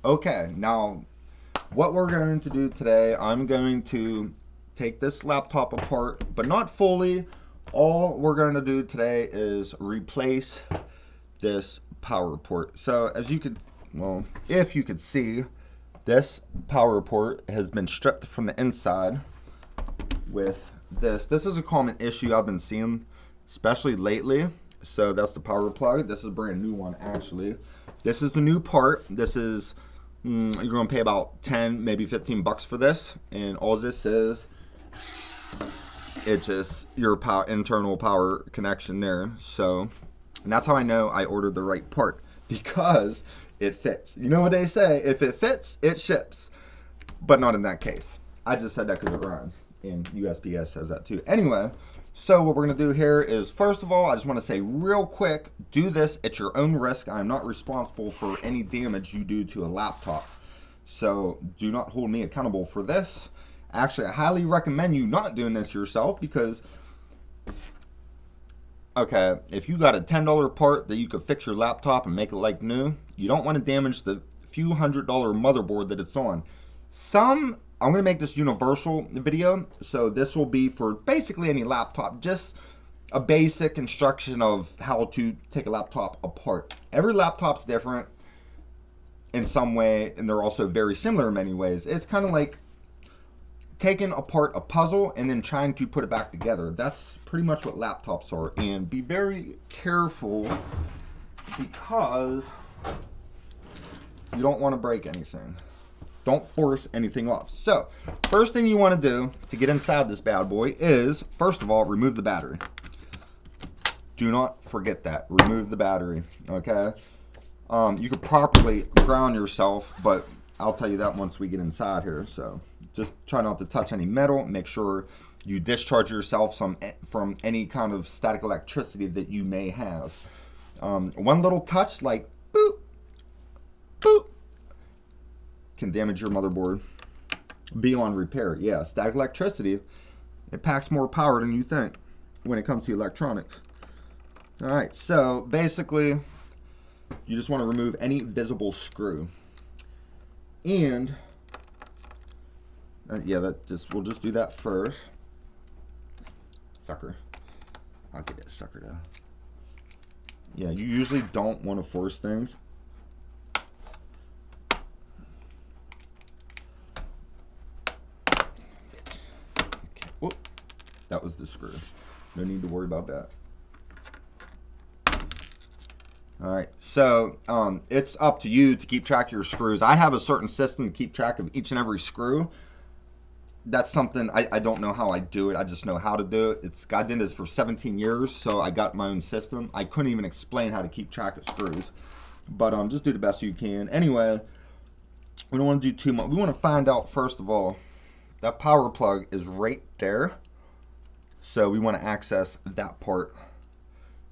Okay, now what we're going to do today, I'm going to take this laptop apart, but not fully. All we're going to do today is replace this power port. So as you could, well, if you could see, this power port has been stripped from the inside with this. This is a common issue I've been seeing, especially lately. So that's the power plug. This is a brand new one, actually. This is the new part. This is, you're going to pay about 10, maybe 15 bucks for this. And all this is, it's just your internal power connection there. So, and that's how I know I ordered the right part, because it fits. You know what they say, if it fits, it ships. But not in that case. I just said that because it rhymes. And USPS says that too. Anyway, so what we're going to do here is, first of all, I just want to say real quick, do this at your own risk. I'm not responsible for any damage you do to a laptop. So do not hold me accountable for this. Actually, I highly recommend you not doing this yourself, because, okay, if you got a $10 part that you could fix your laptop and make it like new, you don't want to damage the few $100 motherboard that it's on. I'm going to make this universal video, so this will be for basically any laptop, just a basic instruction of how to take a laptop apart. Every laptop's different in some way, and they're also very similar in many ways. It's kind of like taking apart a puzzle and then trying to put it back together. That's pretty much what laptops are. And be very careful, because you don't want to break anything. Don't force anything off. So, first thing you want to do to get inside this bad boy is, first of all, remove the battery. Do not forget that. Remove the battery, okay? You could properly ground yourself, but I'll tell you that once we get inside here. So, just try not to touch any metal. Make sure you discharge yourself from any kind of static electricity that you may have. One little touch, like boop, boop, can damage your motherboard beyond repair. Yeah, static electricity, it packs more power than you think when it comes to electronics. All right, so basically, you just want to remove any visible screw. And yeah, we'll just do that first. Sucker. I'll get that sucker though. Yeah, you usually don't want to force things. Whoop. That was the screw. No need to worry about that. Alright, so it's up to you to keep track of your screws. I have a certain system to keep track of each and every screw. That's something, I don't know how I do it. I just know how to do it. I did this for 17 years, so I got my own system. I couldn't even explain how to keep track of screws. But just do the best you can. Anyway, we don't want to do too much. We want to find out, first of all, that power plug is right there. So we want to access that part.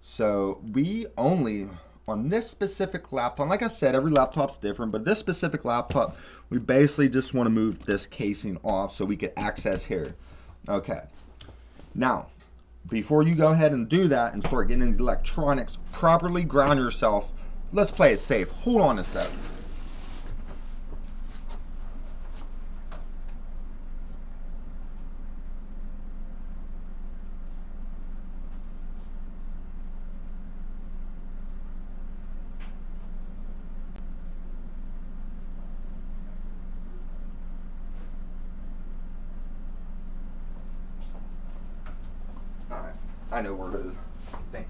So we only, on this specific laptop, like I said, every laptop's different, but this specific laptop, we basically just want to move this casing off so we can access here. Okay. Now, before you go ahead and do that and start getting into electronics, properly ground yourself. Let's play it safe. Hold on a sec. I know where it is. I think.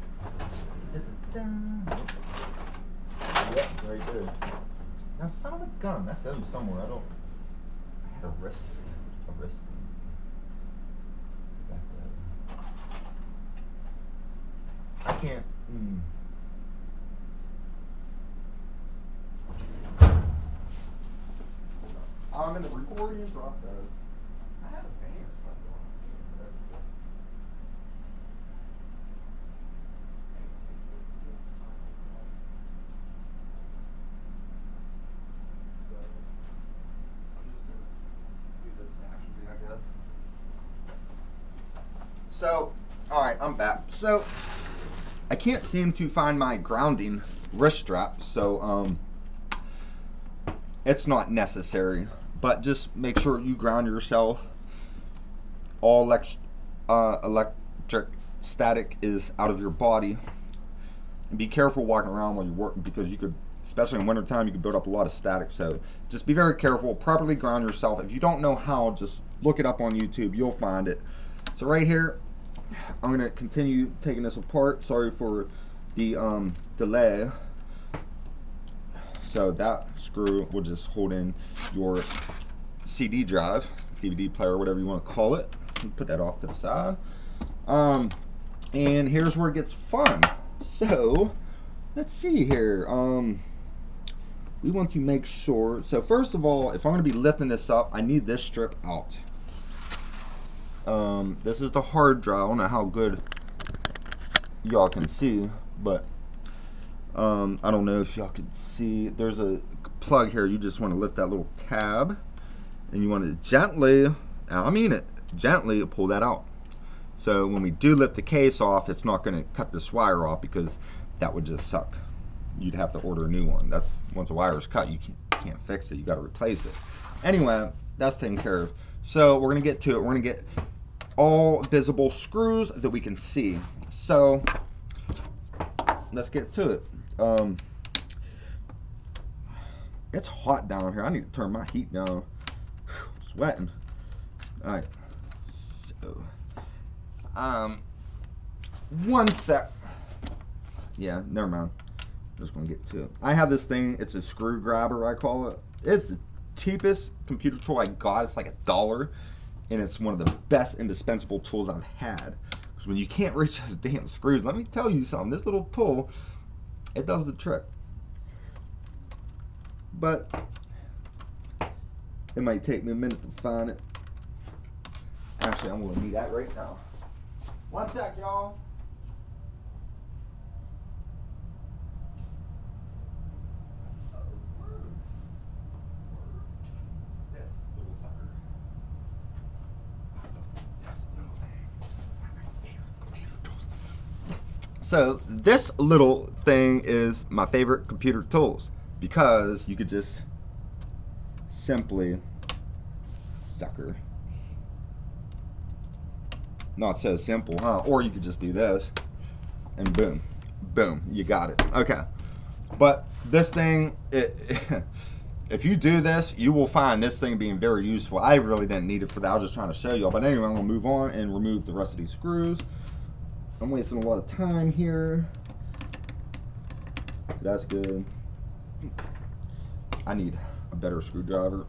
Yep, right there. Now, son of a gun, that goes somewhere. I had a wrist thing. Back there. I can't. I'm in the recording process. I have a fan stuff going on. So, alright, I'm back. So, I can't seem to find my grounding wrist strap, so, it's not necessary, but just make sure you ground yourself. All electric static is out of your body. And be careful walking around while you're working, because you could, especially in wintertime, you could build up a lot of static. So just be very careful. Properly ground yourself. If you don't know how, just look it up on YouTube. You'll find it. So right here, I'm going to continue taking this apart. Sorry for the delay. So that screw will just hold in your CD drive, DVD player, whatever you want to call it. Put that off to the side. And here's where it gets fun. So let's see here. We want to make sure. So first of all, if I'm going to be lifting this up, I need this strip out. This is the hard drive. I don't know how good y'all can see, but I don't know if y'all can see. There's a plug here. You just want to lift that little tab, and you want to gently, and I mean it, gently pull that out. So when we do lift the case off, it's not going to cut this wire off, because that would just suck. You'd have to order a new one. That's, once a wire is cut, you can't fix it. You got to replace it. Anyway, that's taken care of. So we're going to get to it. We're going to get all visible screws that we can see. So let's get to it. It's hot down here. I need to turn my heat down. I'm sweating. All right. So, one sec. Yeah, never mind. Just gonna get to it. I have this thing. It's a screwdriver, I call it. It's the cheapest computer tool I got. It's like $1, and it's one of the best indispensable tools I've had. Because when you can't reach those damn screws, let me tell you something. This little tool, it does the trick. But it might take me a minute to find it. Actually, I'm gonna need that right now. One sec, y'all. So this little thing is my favorite computer tools, because you could just simply sucker. Not so simple, huh? Or you could just do this and boom, boom, you got it. Okay, but this thing, if you do this, you will find this thing being very useful. I really didn't need it for that. I was just trying to show y'all. But anyway, I'm gonna move on and remove the rest of these screws. I'm wasting a lot of time here. That's good. I need a better screwdriver.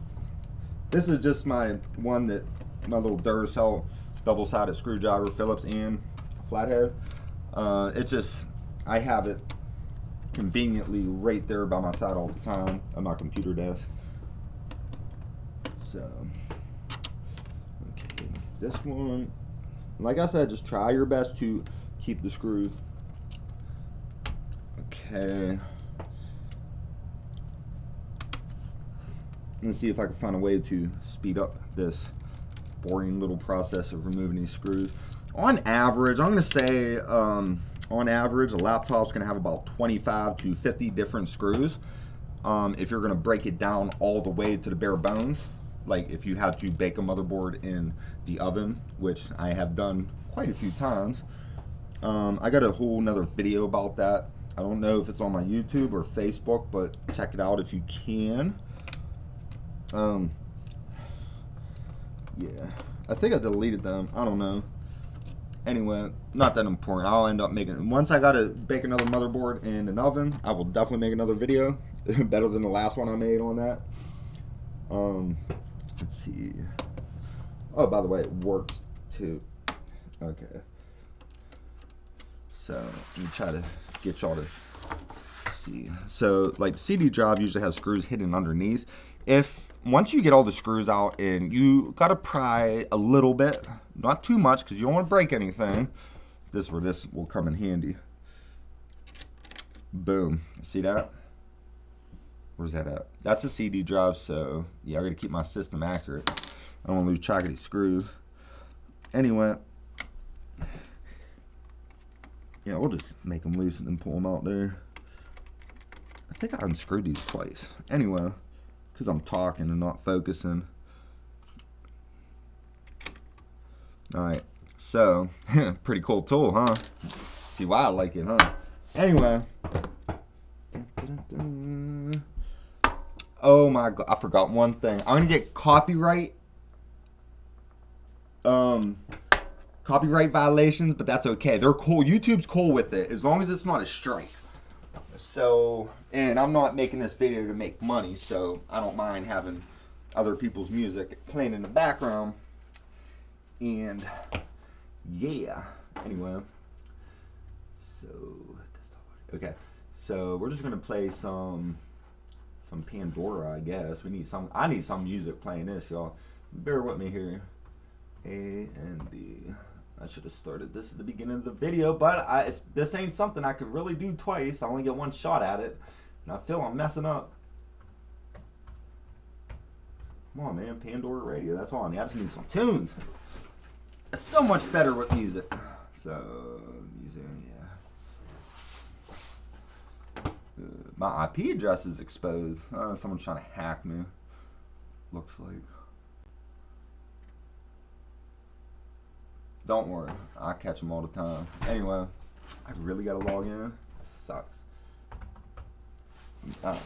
This is just my one that, my little Duracell double-sided screwdriver, Phillips and flathead. It just, I have it conveniently right there by my side all the time on my computer desk. So, okay, this one, like I said, just try your best to keep the screws. Okay. Let's see if I can find a way to speed up this boring little process of removing these screws. On average, I'm going to say, on average, a laptop's going to have about 25 to 50 different screws. If you're going to break it down all the way to the bare bones, like if you had to bake a motherboard in the oven, which I have done quite a few times. I got a whole nother video about that. I don't know if it's on my YouTube or Facebook, but check it out if you can. Yeah, I think I deleted them. I don't know. Anyway, not that important. I'll end up making, once I gotta bake another motherboard in an oven, I will definitely make another video. Better than the last one I made on that. Let's see. Oh, by the way, it works too. Okay. So let me try to get y'all to see. So like the CD drive usually has screws hidden underneath. Once you get all the screws out, and you gotta pry a little bit, not too much, because you don't want to break anything. This is where this will come in handy. Boom. See that? Where's that at? That's a CD drive, so yeah, I gotta keep my system accurate. I don't want to lose track of these screws. Anyway, yeah, we'll just make them loose and then pull them out there. I think I unscrewed these twice. Anyway, because I'm talking and not focusing. Alright, so, pretty cool tool, huh? See why I like it, huh? Anyway. Oh my god, I forgot one thing. I'm gonna get copyright violations, but that's okay. They're cool. YouTube's cool with it, as long as it's not a strike. So, and I'm not making this video to make money, so I don't mind having other people's music playing in the background. And yeah, anyway, so okay, so we're just gonna play some Pandora, I guess. I need some music playing this, y'all. Bear with me here. A and D. I should have started this at the beginning of the video, but this ain't something I could really do twice. I only get one shot at it, and I feel I'm messing up. Come on, man, Pandora Radio. That's all I need. I just need some tunes. It's so much better with music. So, music, yeah. My IP address is exposed. Someone's trying to hack me. Looks like. Don't worry, I catch them all the time. Anyway, I really gotta log in. Sucks.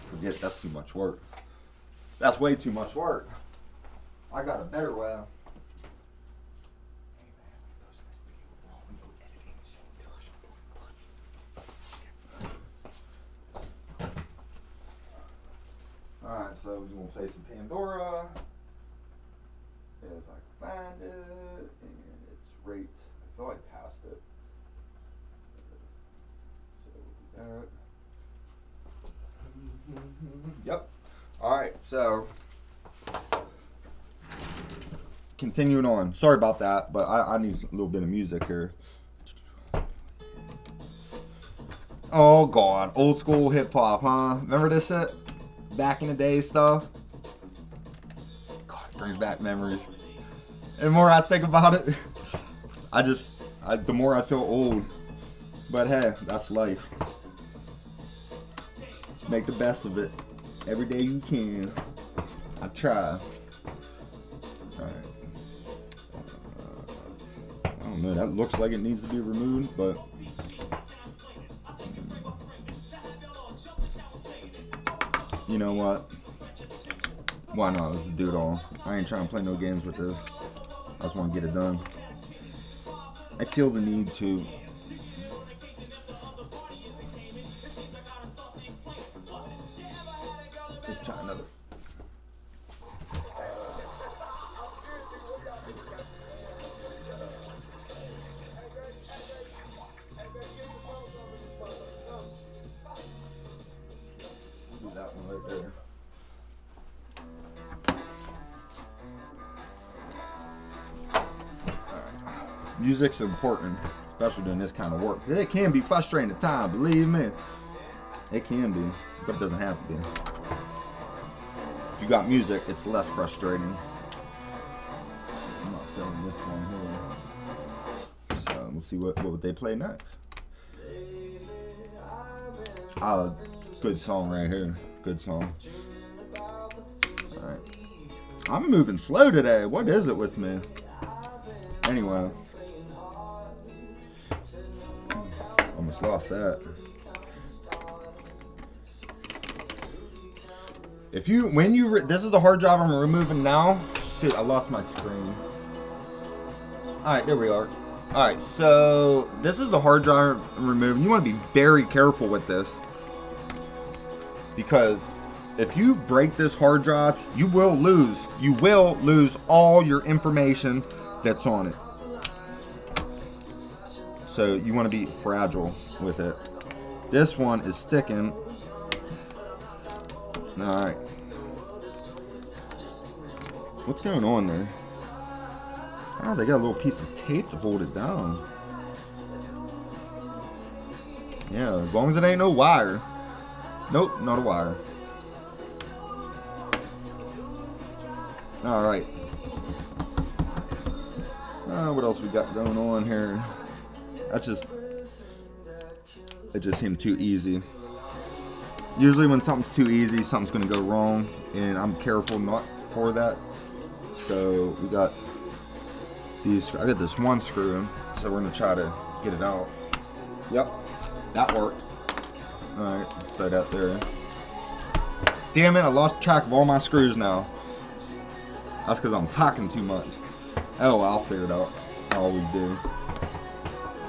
Forget, that's too much work. That's way too much work. I got a better way. Alright, so we're gonna play some Pandora. If I can find it, and it's right. I feel like I passed it. So we'll do that. Yep. Alright, so continuing on. Sorry about that, but I need a little bit of music here. Oh god, old school hip hop, huh? Remember this shit? Back in the day stuff. God, it brings back memories. And the more I think about it, the more I feel old. But hey, that's life. Make the best of it. Every day you can. I try. Alright. I don't know, that looks like it needs to be removed, but you know what? Why not? Let's do it all. I ain't trying to play no games with this. I just want to get it done. I feel the need to. Let's try another. Do that one right there. Music's important, especially doing this kind of work. It can be frustrating at times, believe me. It can be, but it doesn't have to be. If you got music, it's less frustrating. I'm not feeling this one here. So we'll see what would they play next. Good song right here. Good song. Alright. I'm moving slow today. What is it with me? Anyway. Almost lost that. This is the hard drive I'm removing now. Shit, I lost my screen. Alright, there we are. Alright, so this is the hard drive I'm removing. You want to be very careful with this, because if you break this hard drive, you will lose all your information that's on it. So you want to be fragile with it. This one is sticking. Alright. What's going on there? Oh, they got a little piece of tape to hold it down. Yeah, as long as it ain't no wire. Nope, not a wire. Alright. What else we got going on here? It just seemed too easy. Usually when something's too easy, something's gonna go wrong. and I'm careful not for that. So we got these. I got this one screw in, so we're gonna try to get it out. Yep, that worked. All right, let's throw that there. Damn it! I lost track of all my screws now. That's because I'm talking too much. Oh, well, I'll figure it out. I always do.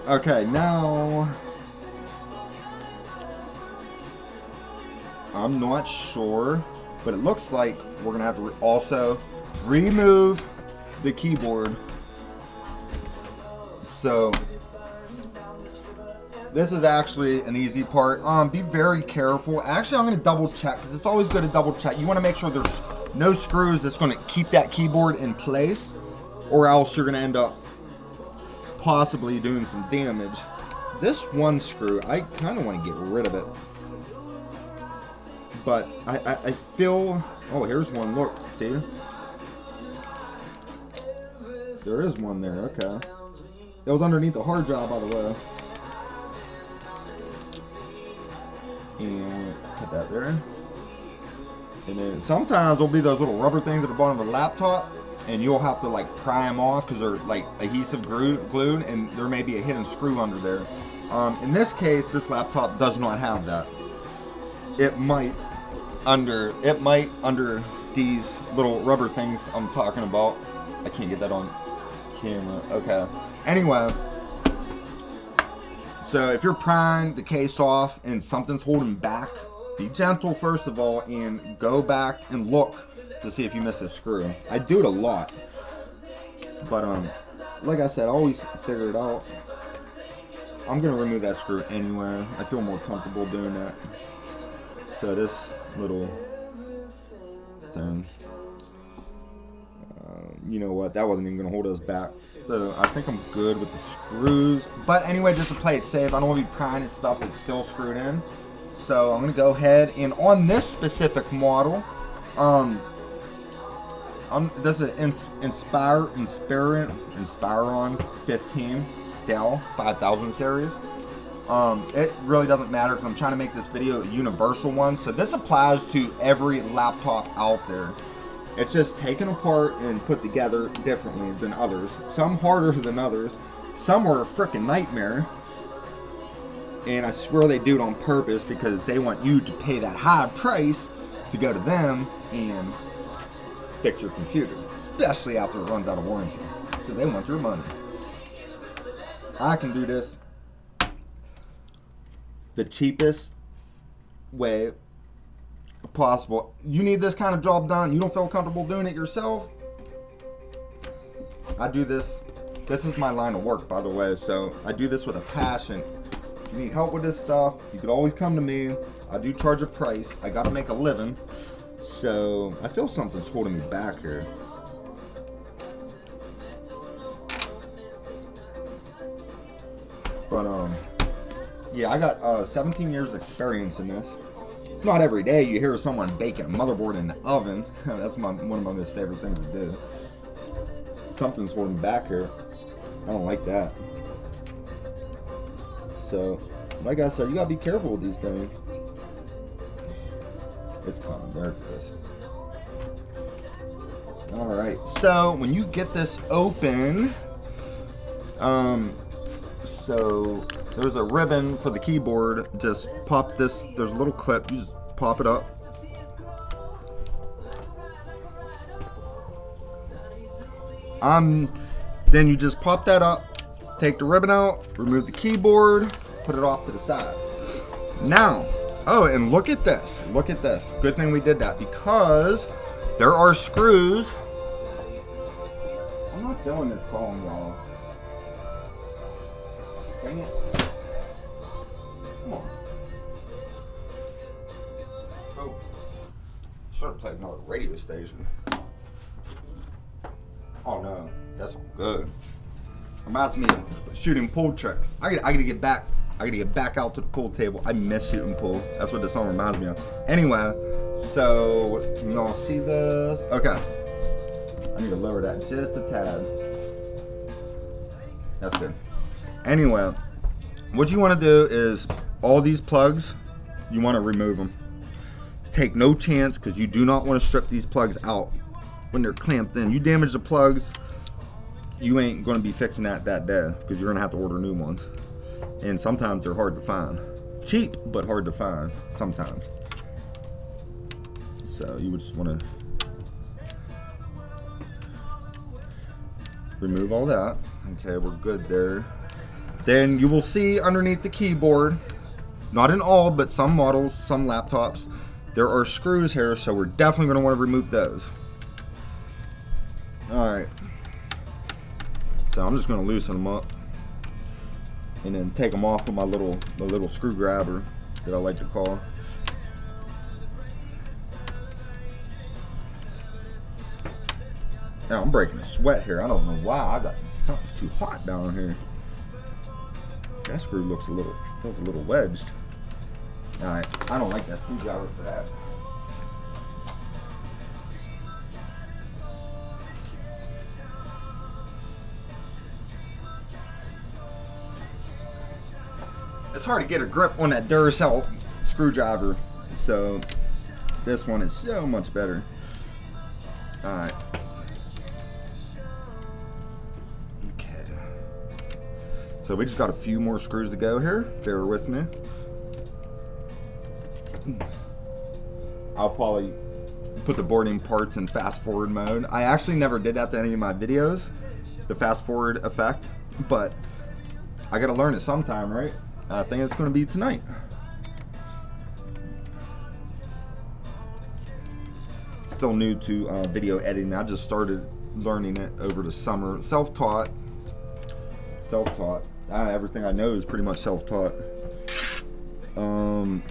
Okay, now I'm not sure, but it looks like we're gonna have to also remove the keyboard. So this is actually an easy part. Be very careful. Actually, I'm gonna double check because it's always good to double check. You want to make sure there's no screws that's gonna keep that keyboard in place, or else you're gonna end up possibly doing some damage. This one screw, I kind of want to get rid of it, but I feel, oh, here's one, look, see? There is one there, okay. It was underneath the hard drive, by the way. And put that there. And then sometimes there'll be those little rubber things at the bottom of the laptop, and you'll have to like pry them off because they're like adhesive glued, and there may be a hidden screw under there. In this case, this laptop does not have that. It might under these little rubber things I'm talking about. I can't get that on camera. Okay. Anyway, so if you're prying the case off and something's holding back, be gentle first of all, and go back and look to see if you missed a screw. I do it a lot, but like I said, I always figure it out. I'm gonna remove that screw anyway. I feel more comfortable doing that. So this little thing, you know what? That wasn't even gonna hold us back. So I think I'm good with the screws. But anyway, just to play it safe, I don't want to be prying at stuff that's still screwed in. So I'm gonna go ahead and on this specific model, this is an Inspiron 15 Dell 5000 series. It really doesn't matter because I'm trying to make this video a universal one. So this applies to every laptop out there. It's just taken apart and put together differently than others. Some harder than others. Some are a freaking nightmare. And I swear they do it on purpose because they want you to pay that high price to go to them and fix your computer, especially after it runs out of warranty, because they want your money. I can do this the cheapest way possible. You need this kind of job done, you don't feel comfortable doing it yourself, I do this. This is my line of work, by the way, so I do this with a passion. If you need help with this stuff, you could always come to me. I do charge a price. I gotta make a living. So I feel something's holding me back here. But yeah, I got 17 years experience in this. It's not every day you hear someone baking a motherboard in the oven. That's one of my most favorite things to do. Something's holding back here. I don't like that. So, like I said, you gotta be careful with these things. It's coming. There it is. Alright, so when you get this open, so there's a ribbon for the keyboard. Just pop this, there's a little clip, you just pop it up. Then you just pop that up, take the ribbon out, remove the keyboard, put it off to the side. Now, oh, and look at this. Look at this. Good thing we did that because there are screws. I'm not feeling this song, y'all. Dang it. Come on. Oh. Should have played another radio station. Oh no, that's good. Reminds me of shooting pool tricks. I gotta get back. I gotta get back out to the pool table. I miss shooting pool. That's what this song reminds me of. Anyway, so can y'all see this? Okay. I need to lower that just a tad. That's good. Anyway, what you want to do is all these plugs, you want to remove them. take no chance, because you do not want to strip these plugs out when they're clamped in. You damage the plugs, you ain't going to be fixing that day, because you're going to have to order new ones. And sometimes they're hard to find. Cheap, but hard to find sometimes. So you would just want to remove all that. Okay, we're good there. Then you will see underneath the keyboard, not in all, but some models, some laptops, there are screws here, so we're definitely going to want to remove those. Alright. So I'm just going to loosen them up and then take them off with my little screwdriver that I like to call. Now I'm breaking a sweat here. I don't know why. I got something's too hot down here. That screw feels a little wedged. Alright, I don't like that screwdriver for that. It's hard to get a grip on that Duracell screwdriver, so this one is so much better. Alright. Okay. So we just got a few more screws to go here. Bear with me. I'll probably put the boarding parts in fast forward mode. I actually never did that to any of my videos, the fast forward effect, but I gotta learn it sometime, right? I think it's gonna be tonight. Still new to video editing. I just started learning it over the summer. Self-taught. Everything I know is pretty much self-taught.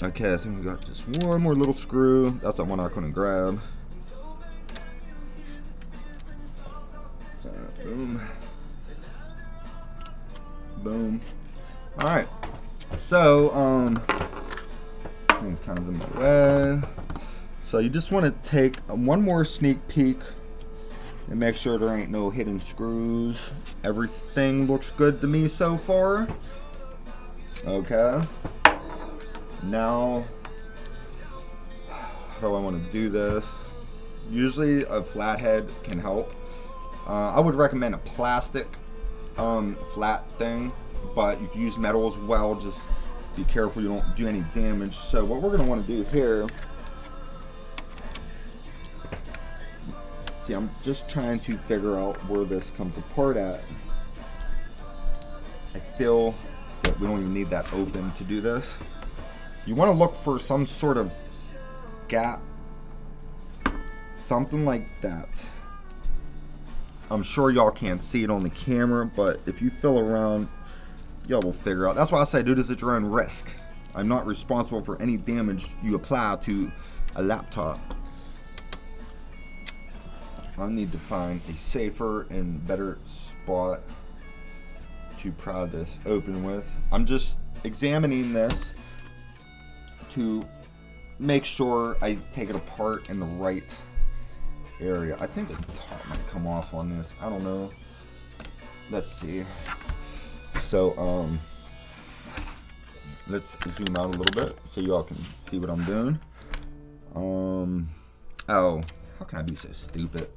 Okay, I think we got just one more little screw. That's the one I couldn't grab. Boom. Boom. Alright. So, things kind of in the way. So you just want to take one more sneak peek and make sure there ain't no hidden screws. Everything looks good to me so far. Okay. Now, how do I want to do this? Usually a flathead can help. I would recommend a plastic flat thing, but you can use metal as well. Just be careful you don't do any damage. So what we're going to want to do here, see, I'm just trying to figure out where this comes apart at. I feel that we don't even need that open to do this. You want to look for some sort of gap, something like that. I'm sure y'all can't see it on the camera, but if you feel around, y'all will figure out. That's why I say do this at your own risk. I'm not responsible for any damage you apply to a laptop. I need to find a safer and better spot to pry this open with. I'm just examining this to make sure I take it apart in the right area. I think the top might come off on this. I don't know. Let's see. So let's zoom out a little bit so y'all can see what I'm doing. Oh, how can I be so stupid?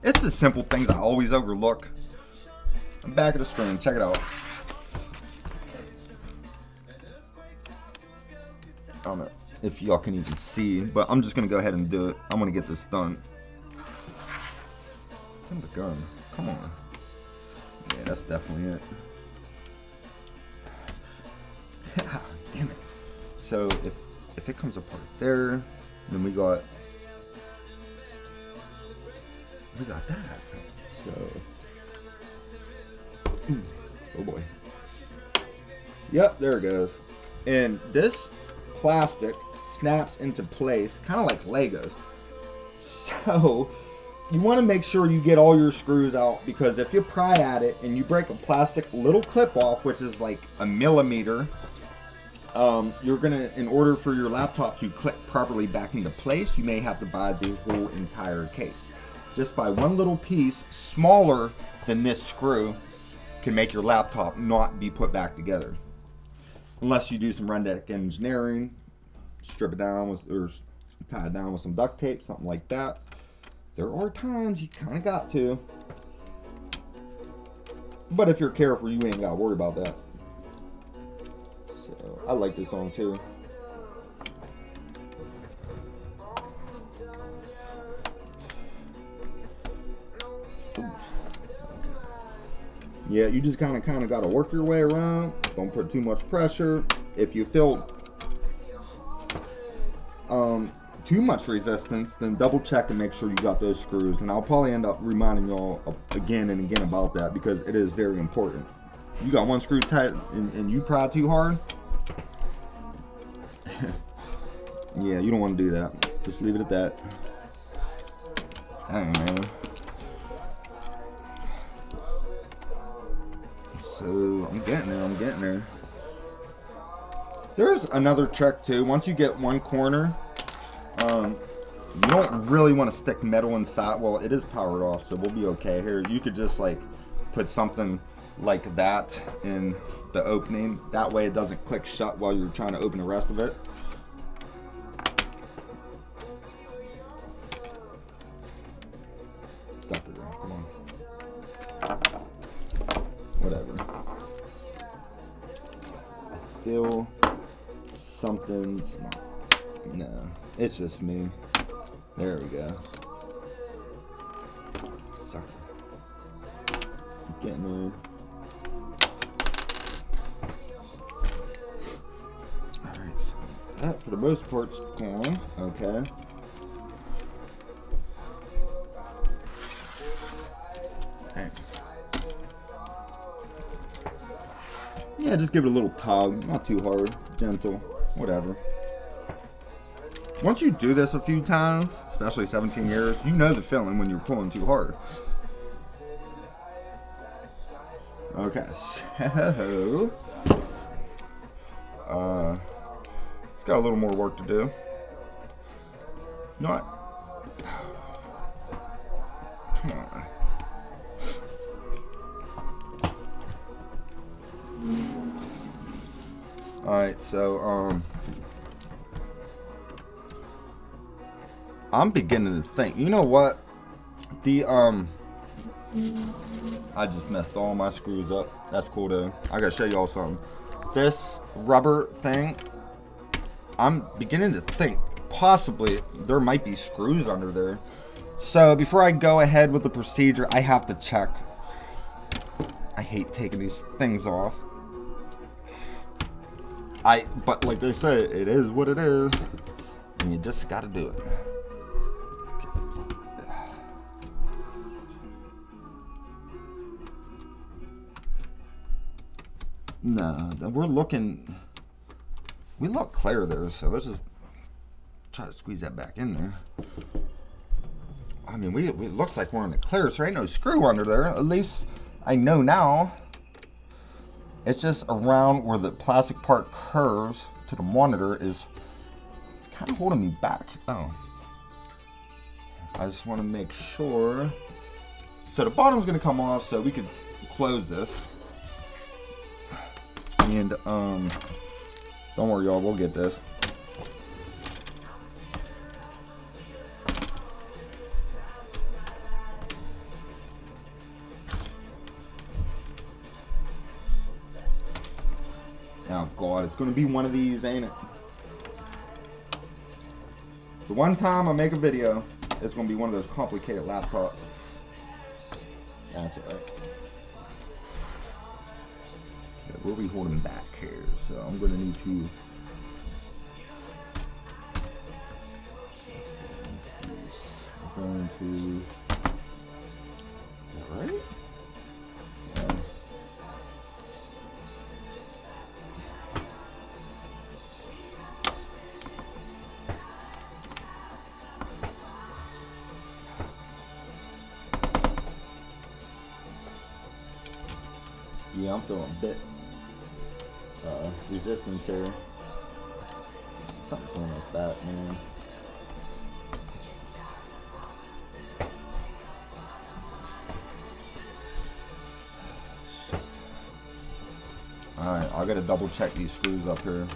It's the simple things I always overlook. I'm back at the screen. Check it out. I don't know if y'all can even see, but I'm just gonna go ahead and do it. I'm gonna get this done. Send the gun. Come on. Yeah, that's definitely it. Damn it. So if it comes apart there, then we got that. So oh boy. Yep, there it goes. And this plastic snaps into place kind of like Legos. So you want to make sure you get all your screws out, because if you pry at it and you break a plastic little clip off, which is like a millimeter, you're gonna, in order for your laptop to click properly back into place, you may have to buy the whole entire case. Just by one little piece smaller than this screw can make your laptop not be put back together. Unless you do some Rendeck engineering, strip it down with, or tie it down with some duct tape, something like that. There are times you kind of got to. But if you're careful, you ain't got to worry about that. So, I like this song too. Yeah, you just kind of got to work your way around. Don't put too much pressure. If you feel too much resistance, then double check and make sure you got those screws. And I'll probably end up reminding y'all again and again about that because it is very important. You got one screw tight and you pry too hard. Yeah, you don't want to do that. Just leave it at that. Dang, man. So I'm getting there. There's another trick too. Once you get one corner, you don't really want to stick metal inside. Well, it is powered off, so we'll be okay here. You could just like put something like that in the opening. That way it doesn't click shut while you're trying to open the rest of it. Sucker, come on. Whatever. I feel something's not. No, it's just me. There we go. Sucker. Getting there. Alright, so that for the most part's gone. Okay. Dang. Yeah, just give it a little tug. Not too hard. Gentle. Whatever. Once you do this a few times, especially 17 years, you know the feeling when you're pulling too hard. Okay, so it's got a little more work to do. You know what? Come on. Alright, so I'm beginning to think, you know what? The I just messed all my screws up. That's cool though. I gotta show y'all something. This rubber thing, I'm beginning to think possibly there might be screws under there. So before I go ahead with the procedure, I have to check. I hate taking these things off. But like they say, it is what it is. And you just gotta do it. No, we look clear there, so let's just try to squeeze that back in there. I mean, it looks like we're in the clear, so there ain't no screw under there. At least I know now. It's just around where the plastic part curves to the monitor is kind of holding me back. Oh. I just want to make sure. So the bottom's going to come off, so we could close this. And, don't worry, y'all, we'll get this. Oh, God, it's going to be one of these, ain't it? The one time I make a video, it's going to be one of those complicated laptops. That's it, right? We'll be holding back here, so I'm going to need to alright? Yeah, I'm feeling a bit resistance here. Something's holding us back, man. Alright, I gotta double check these screws up here.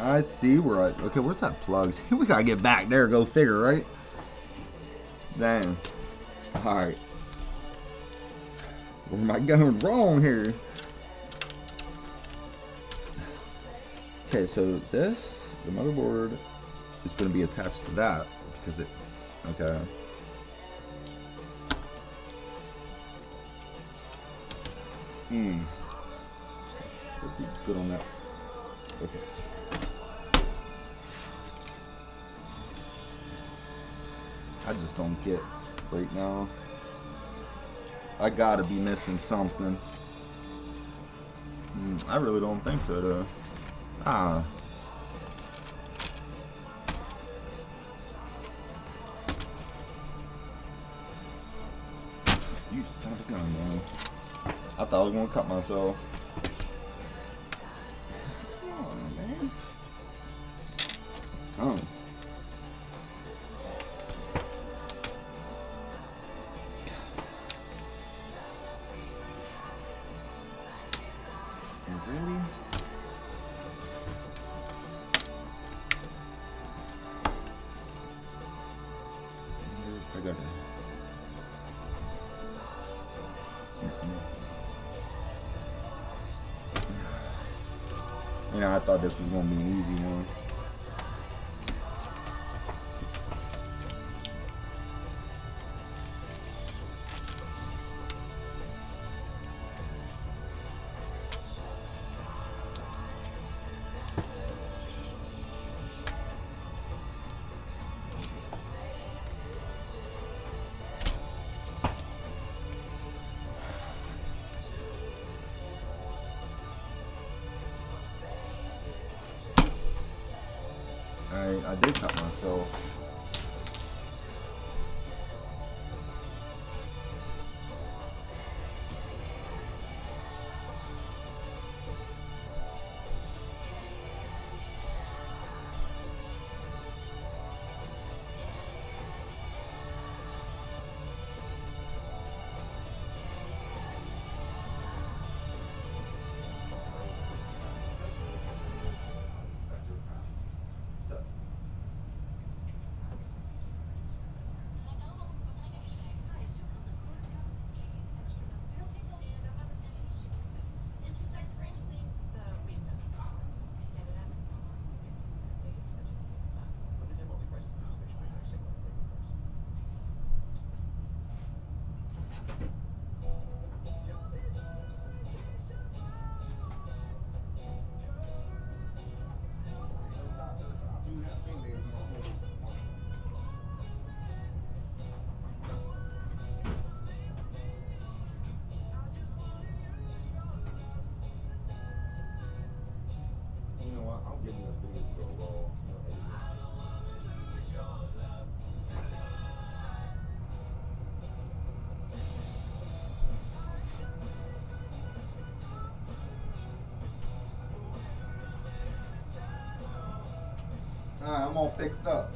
I see where okay, where's that plug? We gotta get back there, go figure, right? Dang. Alright. Where am I going wrong here? Okay, so this, the motherboard, is going to be attached to that because it, okay. Should be good on that. Okay. I just don't get right now. I gotta be missing something. I really don't think so though. You son of a gun, man. I thought I was gonna cut myself. Come on, man. It's coming. Really? I got it. You know, I thought this was gonna be an easy one. I did cut myself. I'm giving this video to go raw. Alright, I'm all fixed up.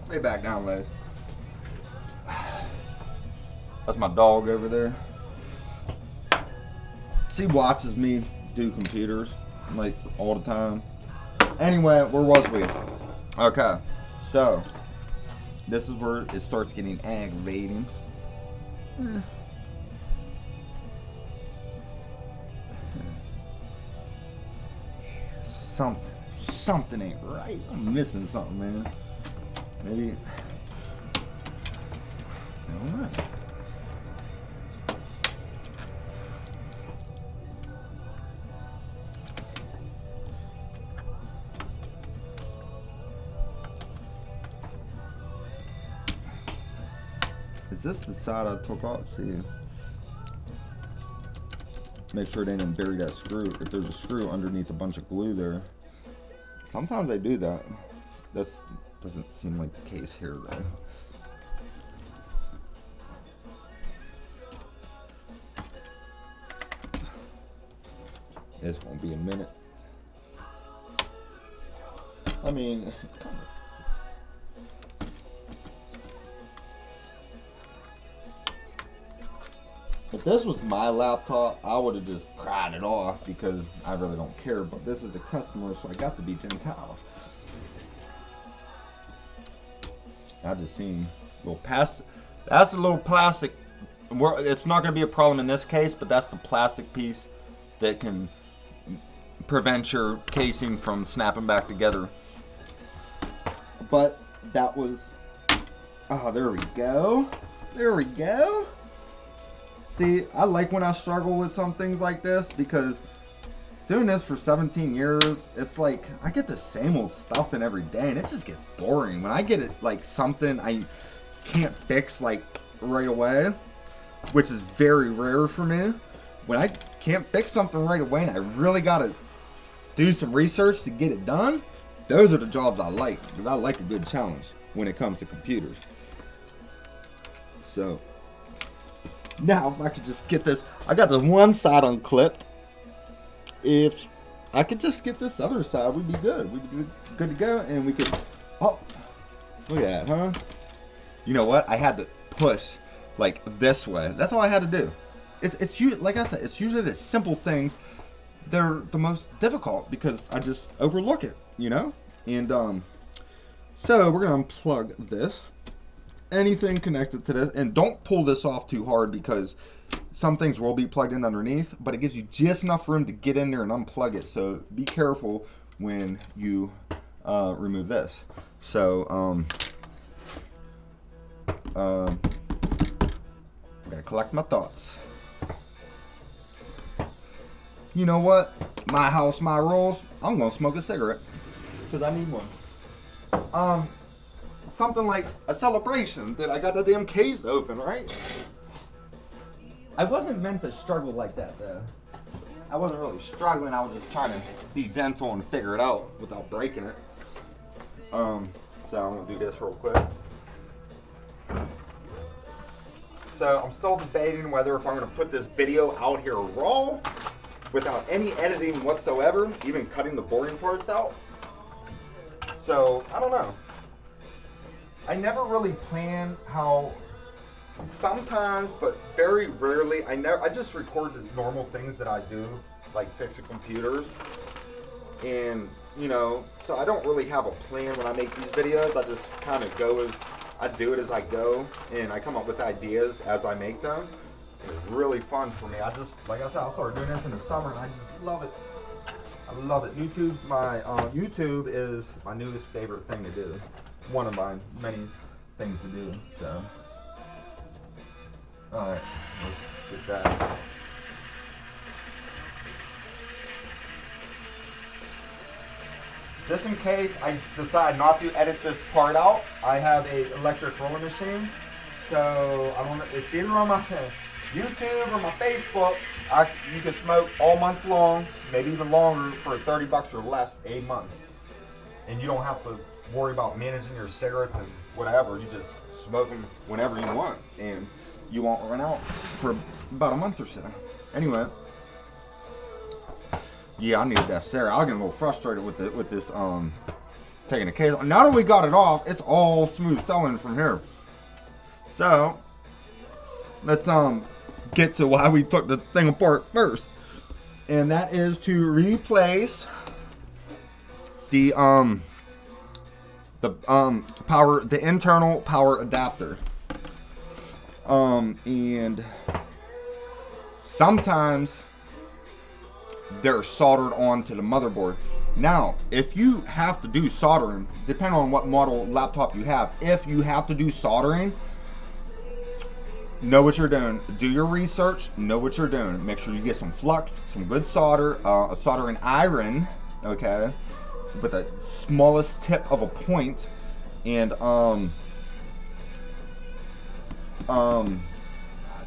Lay back down, Les. That's my dog over there. She watches me do computers like all the time. Anyway, where was we? Okay, so this is where it starts getting aggravating. Something ain't right. I'm missing something, man. Maybe, I don't know. Is this the side I took off? See, make sure they didn't bury that screw. If there's a screw underneath a bunch of glue there. Sometimes I do that. That doesn't seem like the case here, though. This won't be a minute. I mean, If this was my laptop, I would have just pried it off because I really don't care. But this is a customer, so I got to be gentile. I just seen a little past. That's a little plastic. It's not going to be a problem in this case, but that's the plastic piece that can prevent your casing from snapping back together. But that was. Oh, there we go. There we go. See, I like when I struggle with some things like this because doing this for 17 years, it's like I get the same old stuff in every day and it just gets boring. When I get it like something I can't fix like right away, which is very rare for me, when I can't fix something right away and I really gotta do some research to get it done, those are the jobs I like because I like a good challenge when it comes to computers. So now if I could just get this, I got the one side unclipped. If I could just get this other side, we'd be good. We'd be good to go, and we could. Oh, look at that, huh? You know what? I had to push like this way. That's all I had to do. It's like I said, it's usually the simple things. They're the most difficult because I just overlook it, you know. And so we're gonna unplug this. Anything connected to this, and don't pull this off too hard because some things will be plugged in underneath, but it gives you just enough room to get in there and unplug it. So be careful when you remove this. So I'm gonna collect my thoughts. You know what? My house, my rules. I'm gonna smoke a cigarette because I need one. Something like a celebration that I got the damn case open, right? I wasn't meant to struggle like that though. I wasn't really struggling, I was just trying to be gentle and figure it out without breaking it. So I'm gonna do this real quick. So I'm still debating whether if I'm gonna put this video out here raw without any editing whatsoever, even cutting the boring parts out. So I don't know. I never really plan how, sometimes, but very rarely, I just record the normal things that I do, like fixing computers. And, you know, so I don't really have a plan when I make these videos. I just kind of I do it as I go, and I come up with ideas as I make them. It's really fun for me. Like I said, I started doing this in the summer, and I just love it. I love it. YouTube is my newest favorite thing to do. One of my many things to do. So, all right, let's get that. Just in case I decide not to edit this part out, I have a electric rolling machine. So I don't know. It's either on my YouTube or my Facebook. You can smoke all month long, maybe even longer, for $30 or less a month, and you don't have to worry about managing your cigarettes and whatever. You just smoke them whenever you want, and you won't run out for about a month or so. Anyway, yeah, I needed that cigarette. I was getting a little frustrated with this taking the case. Now that we got it off, it's all smooth sailing from here. So let's get to why we took the thing apart first, and that is to replace the internal power adapter. And sometimes they're soldered onto the motherboard. Now, if you have to do soldering, depending on what model laptop you have, if you have to do soldering, know what you're doing. Do your research, know what you're doing. Make sure you get some flux, some good solder, a soldering iron, okay, with the smallest tip of a point. And let's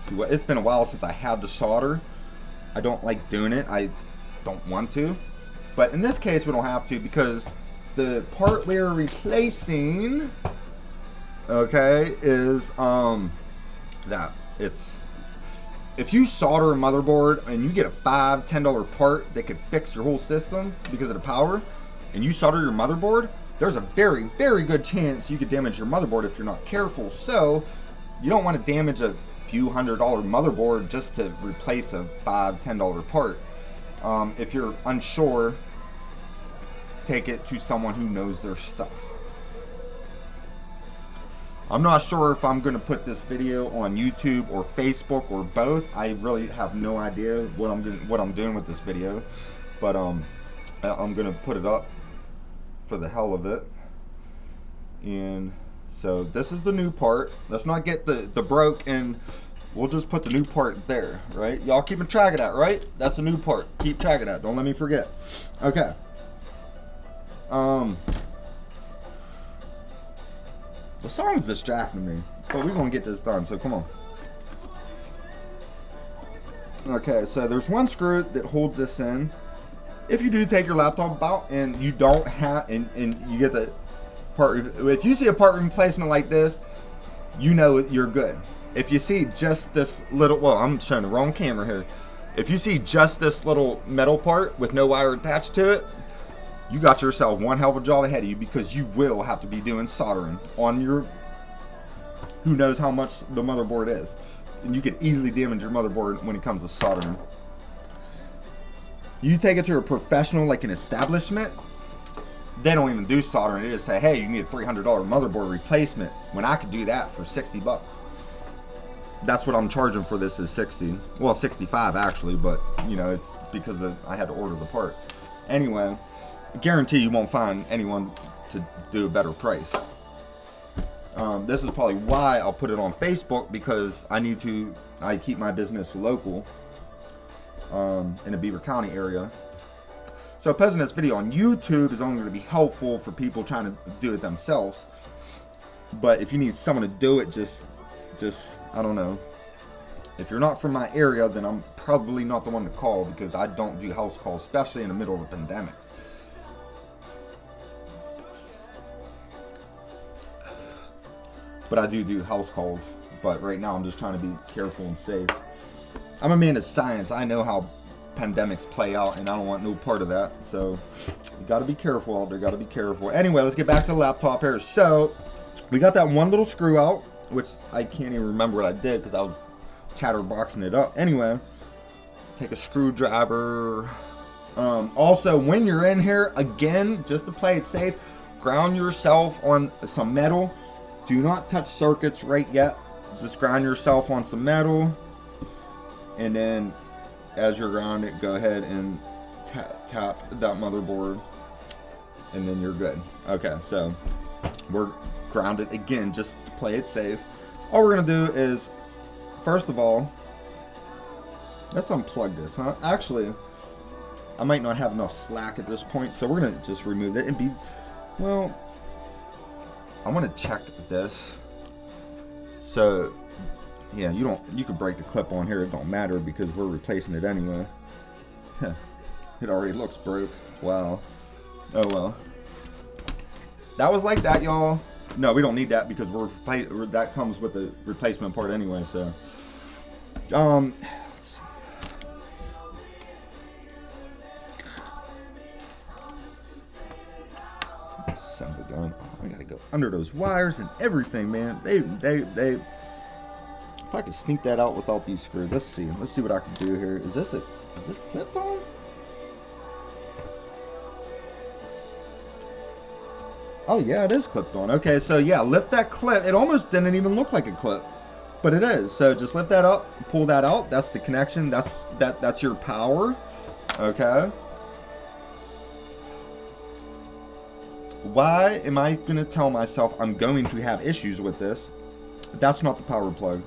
see, what, it's been a while since I had to solder. I don't like doing it. I don't want to, but in this case we don't have to, because the part we're replacing, okay, is that it's, if you solder a motherboard and you get a $5-10 part that could fix your whole system because of the power, and you solder your motherboard, there's a very good chance you could damage your motherboard if you're not careful. So you don't want to damage a few $100 motherboard just to replace a $5-10 part. If you're unsure, take it to someone who knows their stuff. I'm not sure if I'm going to put this video on YouTube or Facebook or both. I really have no idea what I'm doing with this video, but I'm going to put it up for the hell of it. And so this is the new part. Let's not get the broke, and we'll just put the new part there, right? Y'all keeping track of that, right? That's the new part. Keep track of that. Don't let me forget. Okay. The song's distracting me, but we're gonna get this done, so come on. Okay, so there's one screw that holds this in. If you do take your laptop out and you don't have, and you get the part, if you see a part replacement like this, you know you're good. If you see just this little, well, I'm showing the wrong camera here. If you see just this little metal part with no wire attached to it, you got yourself one hell of a job ahead of you, because you will have to be doing soldering on your, who knows how much the motherboard is. And you could easily damage your motherboard when it comes to soldering. You take it to a professional, like an establishment, they don't even do soldering. They just say, hey, you need a $300 motherboard replacement, when I could do that for 60 bucks. That's what I'm charging for this, is 60. Well, 65 actually, but you know, it's because I had to order the part. Anyway, I guarantee you won't find anyone to do a better price. This is probably why I'll put it on Facebook, because I keep my business local in the Beaver County area. So posting this video on YouTube is only going to be helpful for people trying to do it themselves. But if you need someone to do it, just I don't know. If you're not from my area, then I'm probably not the one to call, because I don't do house calls, especially in the middle of a pandemic. But I do house calls. But right now I'm just trying to be careful and safe. I'm a man of science. I know how pandemics play out, and I don't want no part of that. So you got to be careful out there. Got to be careful. Anyway, let's get back to the laptop here. So we got that one little screw out, which I can't even remember what I did because I was chatterboxing it up. Anyway, take a screwdriver. Also, when you're in here, again, just to play it safe, ground yourself on some metal. Do not touch circuits right yet. Just ground yourself on some metal, and then as you're grounded, go ahead and tap that motherboard, and then you're good. Okay, so we're grounded again, just to play it safe. All we're gonna do is, first of all, let's unplug this, huh? Actually, I might not have enough slack at this point, so we're gonna just remove it and be, well, I want to check this. So yeah, you could break the clip on here, it don't matter because we're replacing it anyway. It already looks broke. Wow. Oh well. That was like that, y'all. No, we don't need that because that comes with the replacement part anyway, so let's see. Son of a gun. Oh, I gotta go under those wires and everything, man. They if I could sneak that out without these screws. Let's see what I can do here. Is this clipped on? Oh yeah, it is clipped on. Okay, so yeah, lift that clip. It almost didn't even look like a clip, but it is. So just lift that up, pull that out. That's the connection. That's your power. Okay. Why am I gonna tell myself I'm going to have issues with this? That's not the power plug.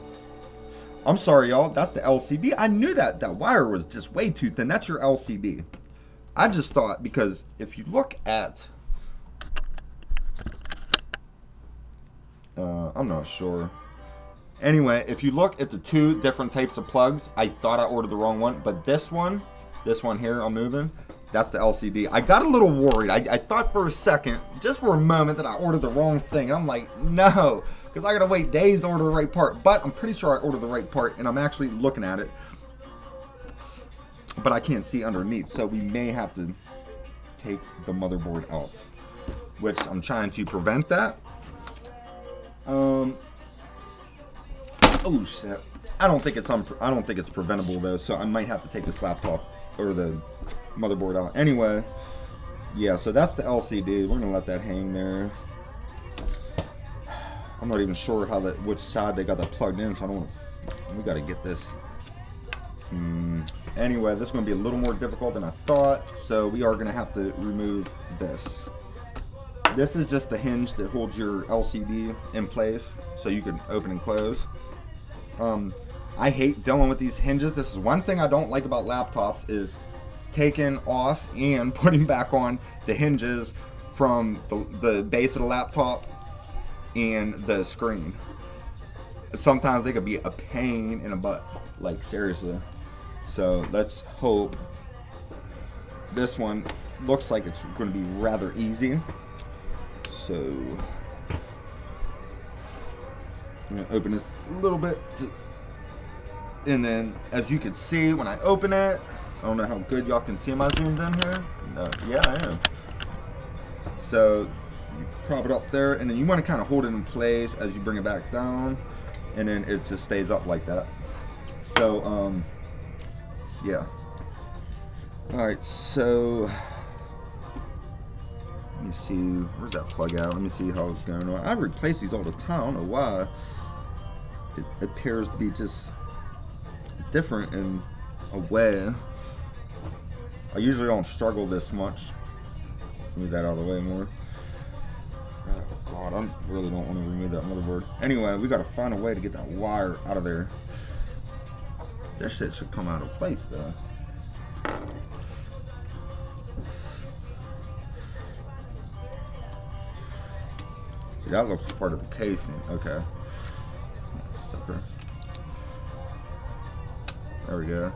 I'm sorry, y'all. That's the LCD. I knew that wire was just way too thin. That's your LCD. I just thought, because if you look at, I'm not sure. Anyway, if you look at the two different types of plugs, I thought I ordered the wrong one, but this one here I'm moving, that's the LCD. I got a little worried. I thought for a second, just for a moment, that I ordered the wrong thing. I'm like, no, because I gotta wait days to order the right part. But I'm pretty sure I ordered the right part, and I'm actually looking at it, but I can't see underneath, so we may have to take the motherboard out, which I'm trying to prevent that. Oh shit. I don't think it's preventable though, so I might have to take this laptop or the motherboard out. Anyway, yeah, so that's the LCD. We're gonna let that hang there. I'm not even sure which side they got that plugged in, so I don't want to. We gotta get this. Anyway, this is gonna be a little more difficult than I thought, so we are gonna have to remove this. This is just the hinge that holds your LCD in place, so you can open and close. I hate dealing with these hinges. This is one thing I don't like about laptops, is taking off and putting back on the hinges from the base of the laptop and the screen. Sometimes they could be a pain in the butt, like seriously. So let's hope this one looks like it's going to be rather easy. So I'm going to open this a little bit and then, as you can see when I open it, I don't know how good y'all can see. Am I zoomed in here? No. Yeah, I am. So you prop it up there, and then you want to kind of hold it in place as you bring it back down, and then it just stays up like that. So yeah. Alright, so let me see, where's that plug out? Let me see how it's going on. I replace these all the time. I don't know why. It appears to be just different in a way. I usually don't struggle this much. Move that out of the way more. Oh god, I really don't want to remove that motherboard. Anyway, we gotta find a way to get that wire out of there. This shit should come out of place though. See, that looks part of the casing. Okay. Sucker. There we go.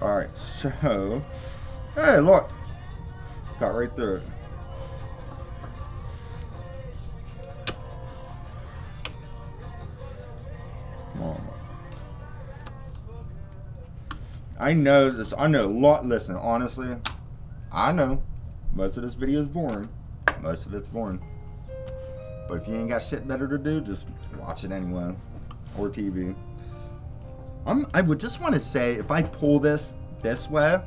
Alright, so hey, look, got right through it. Come on. I know this. I know a lot. Listen, honestly, I know most of this video is boring. Most of it's boring. But if you ain't got shit better to do, just watch it anyway, or TV. I would just want to say, if I pull this way,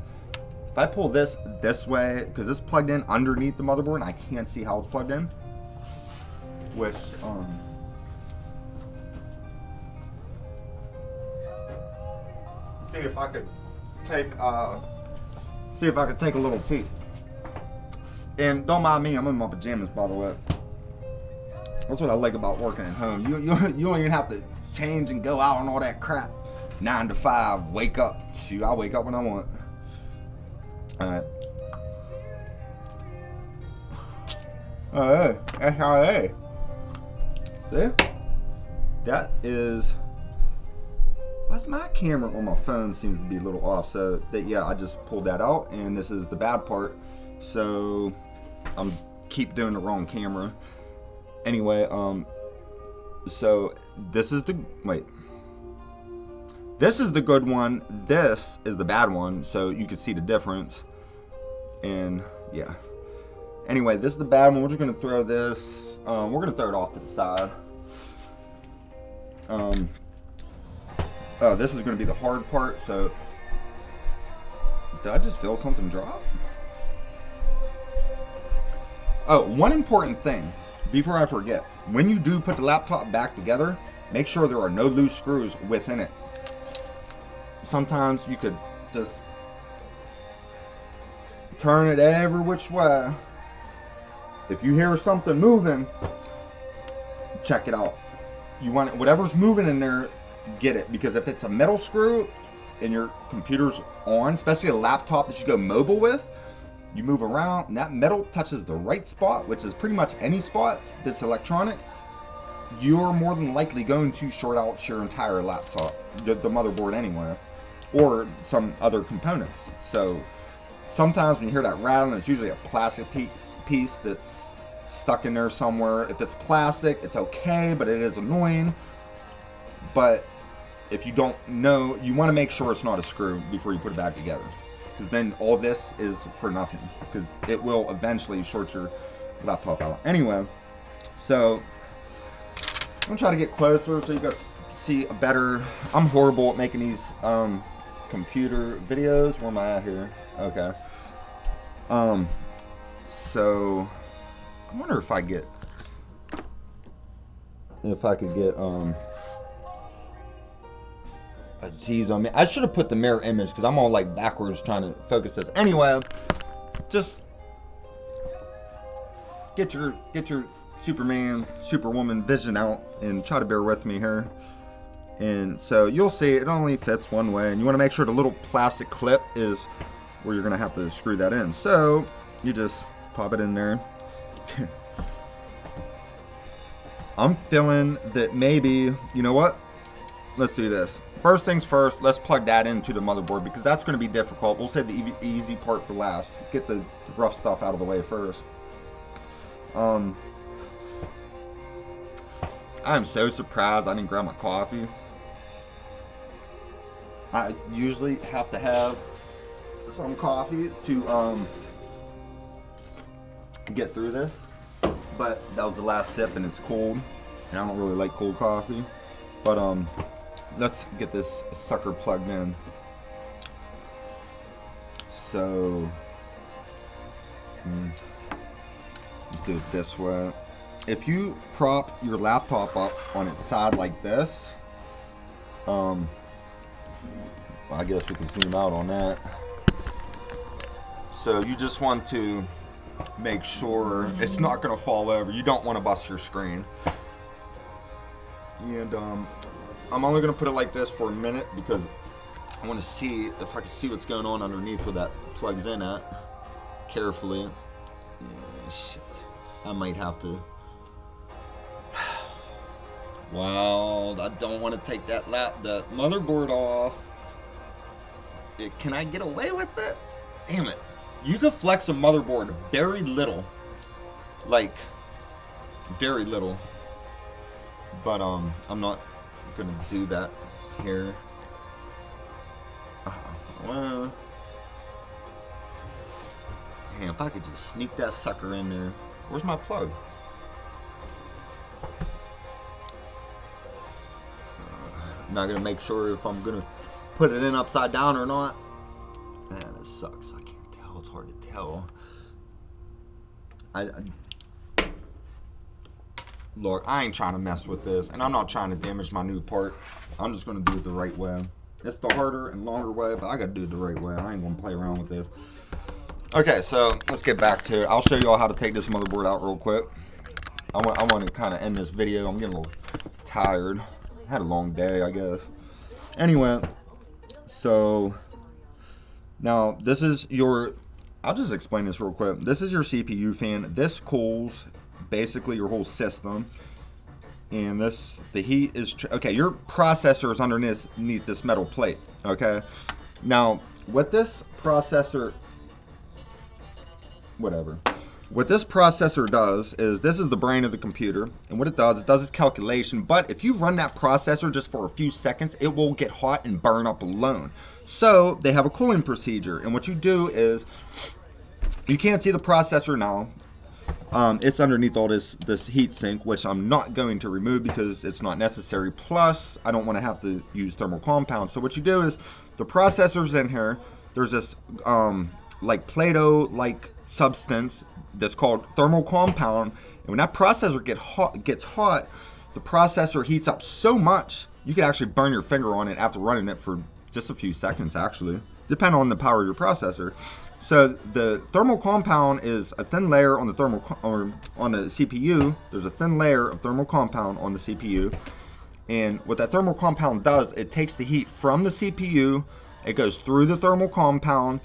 because it's plugged in underneath the motherboard and I can't see how it's plugged in, which see if I could take a little peek. And don't mind me, I'm in my pajamas, by the way. That's what I like about working at home. You don't even have to change and go out and all that crap. 9 to 5, wake up. Shoot, I'll wake up when I want. Alright. Oh, hey, SIA. See? That is... Why's my camera on my phone seems to be a little off? So, yeah, I just pulled that out, and this is the bad part. So, I'm keep doing the wrong camera. Anyway, so, this is the... Wait. This is the good one. This is the bad one, so you can see the difference. And yeah. Anyway, this is the bad one. We're just gonna throw this. We're gonna throw it off to the side. Oh, this is gonna be the hard part. So, did I just feel something drop? Oh, one important thing before I forget: when you do put the laptop back together, make sure there are no loose screws within it. Sometimes you could just turn it every which way. If you hear something moving, check it out. You want it, whatever's moving in there, get it. Because if it's a metal screw and your computer's on, especially a laptop that you go mobile with, you move around and that metal touches the right spot, which is pretty much any spot that's electronic, you're more than likely going to short out your entire laptop, the motherboard anyway, or some other components. So sometimes when you hear that rattling, it's usually a plastic piece that's stuck in there somewhere. If it's plastic, it's okay, but it is annoying. But if you don't know, you want to make sure it's not a screw before you put it back together, because then all this is for nothing, because it will eventually short your laptop out. Anyway, so I'm gonna try to get closer so you guys see a better. I'm horrible at making these computer videos. Where am I at here? Okay. So I wonder if I could get geez, I should have put the mirror image because I'm all like backwards trying to focus this. Anyway, just get your Superman, Superwoman vision out and try to bear with me here. And so you'll see it only fits one way, and you want to make sure the little plastic clip is where you're gonna have to screw that in. So you just pop it in there. I'm feeling that maybe, you know what? Let's do this. First things first, let's plug that into the motherboard because that's going to be difficult. We'll save the easy part for last. Get the rough stuff out of the way first. I'm so surprised I didn't grab my coffee. I usually have to have some coffee to get through this, but that was the last sip and it's cold, and I don't really like cold coffee. But let's get this sucker plugged in. So let's do it this way. If you prop your laptop up on its side like this, well, I guess we can zoom out on that. So you just want to make sure it's not going to fall over. You don't want to bust your screen. And I'm only going to put it like this for a minute because I want to see if I can see what's going on underneath where that plugs in at carefully. Yeah, shit. I might have to. Wow, I don't want to take the motherboard off. Can I get away with it? Damn it. You can flex a motherboard very little. Like, very little. But I'm not gonna do that here. Well, damn, if I could just sneak that sucker in there. Where's my plug? Not gonna make sure if I'm gonna put it in upside down or not. Man, it sucks. I can't tell. It's hard to tell. Look, I ain't trying to mess with this, and I'm not trying to damage my new part. I'm just gonna do it the right way. It's the harder and longer way, but I gotta do it the right way. I ain't gonna play around with this. Okay, so let's get back to it. I'll show you all how to take this motherboard out real quick. I want to kind of end this video. I'm getting a little tired. I had a long day, I guess. Anyway, so now this is your, I'll just explain this real quick. This is your CPU fan. This cools basically your whole system. And this, the heat is, okay, your processor is underneath this metal plate, okay? Now, what this processor, whatever. What this processor does is, this is the brain of the computer, and what it does its calculation, but if you run that processor just for a few seconds, it will get hot and burn up alone. So, they have a cooling procedure, and what you do is, you can't see the processor now. It's underneath all this heat sink, which I'm not going to remove because it's not necessary. Plus, I don't want to have to use thermal compound. So what you do is, the processor's in here. There's this like Play-Doh-like substance that's called thermal compound. And when that processor gets hot, the processor heats up so much you can actually burn your finger on it after running it for just a few seconds, actually, depending on the power of your processor. So the thermal compound is a thin layer on the on the CPU. There's a thin layer of thermal compound on the CPU, and what that thermal compound does, it takes the heat from the CPU, it goes through the thermal compound,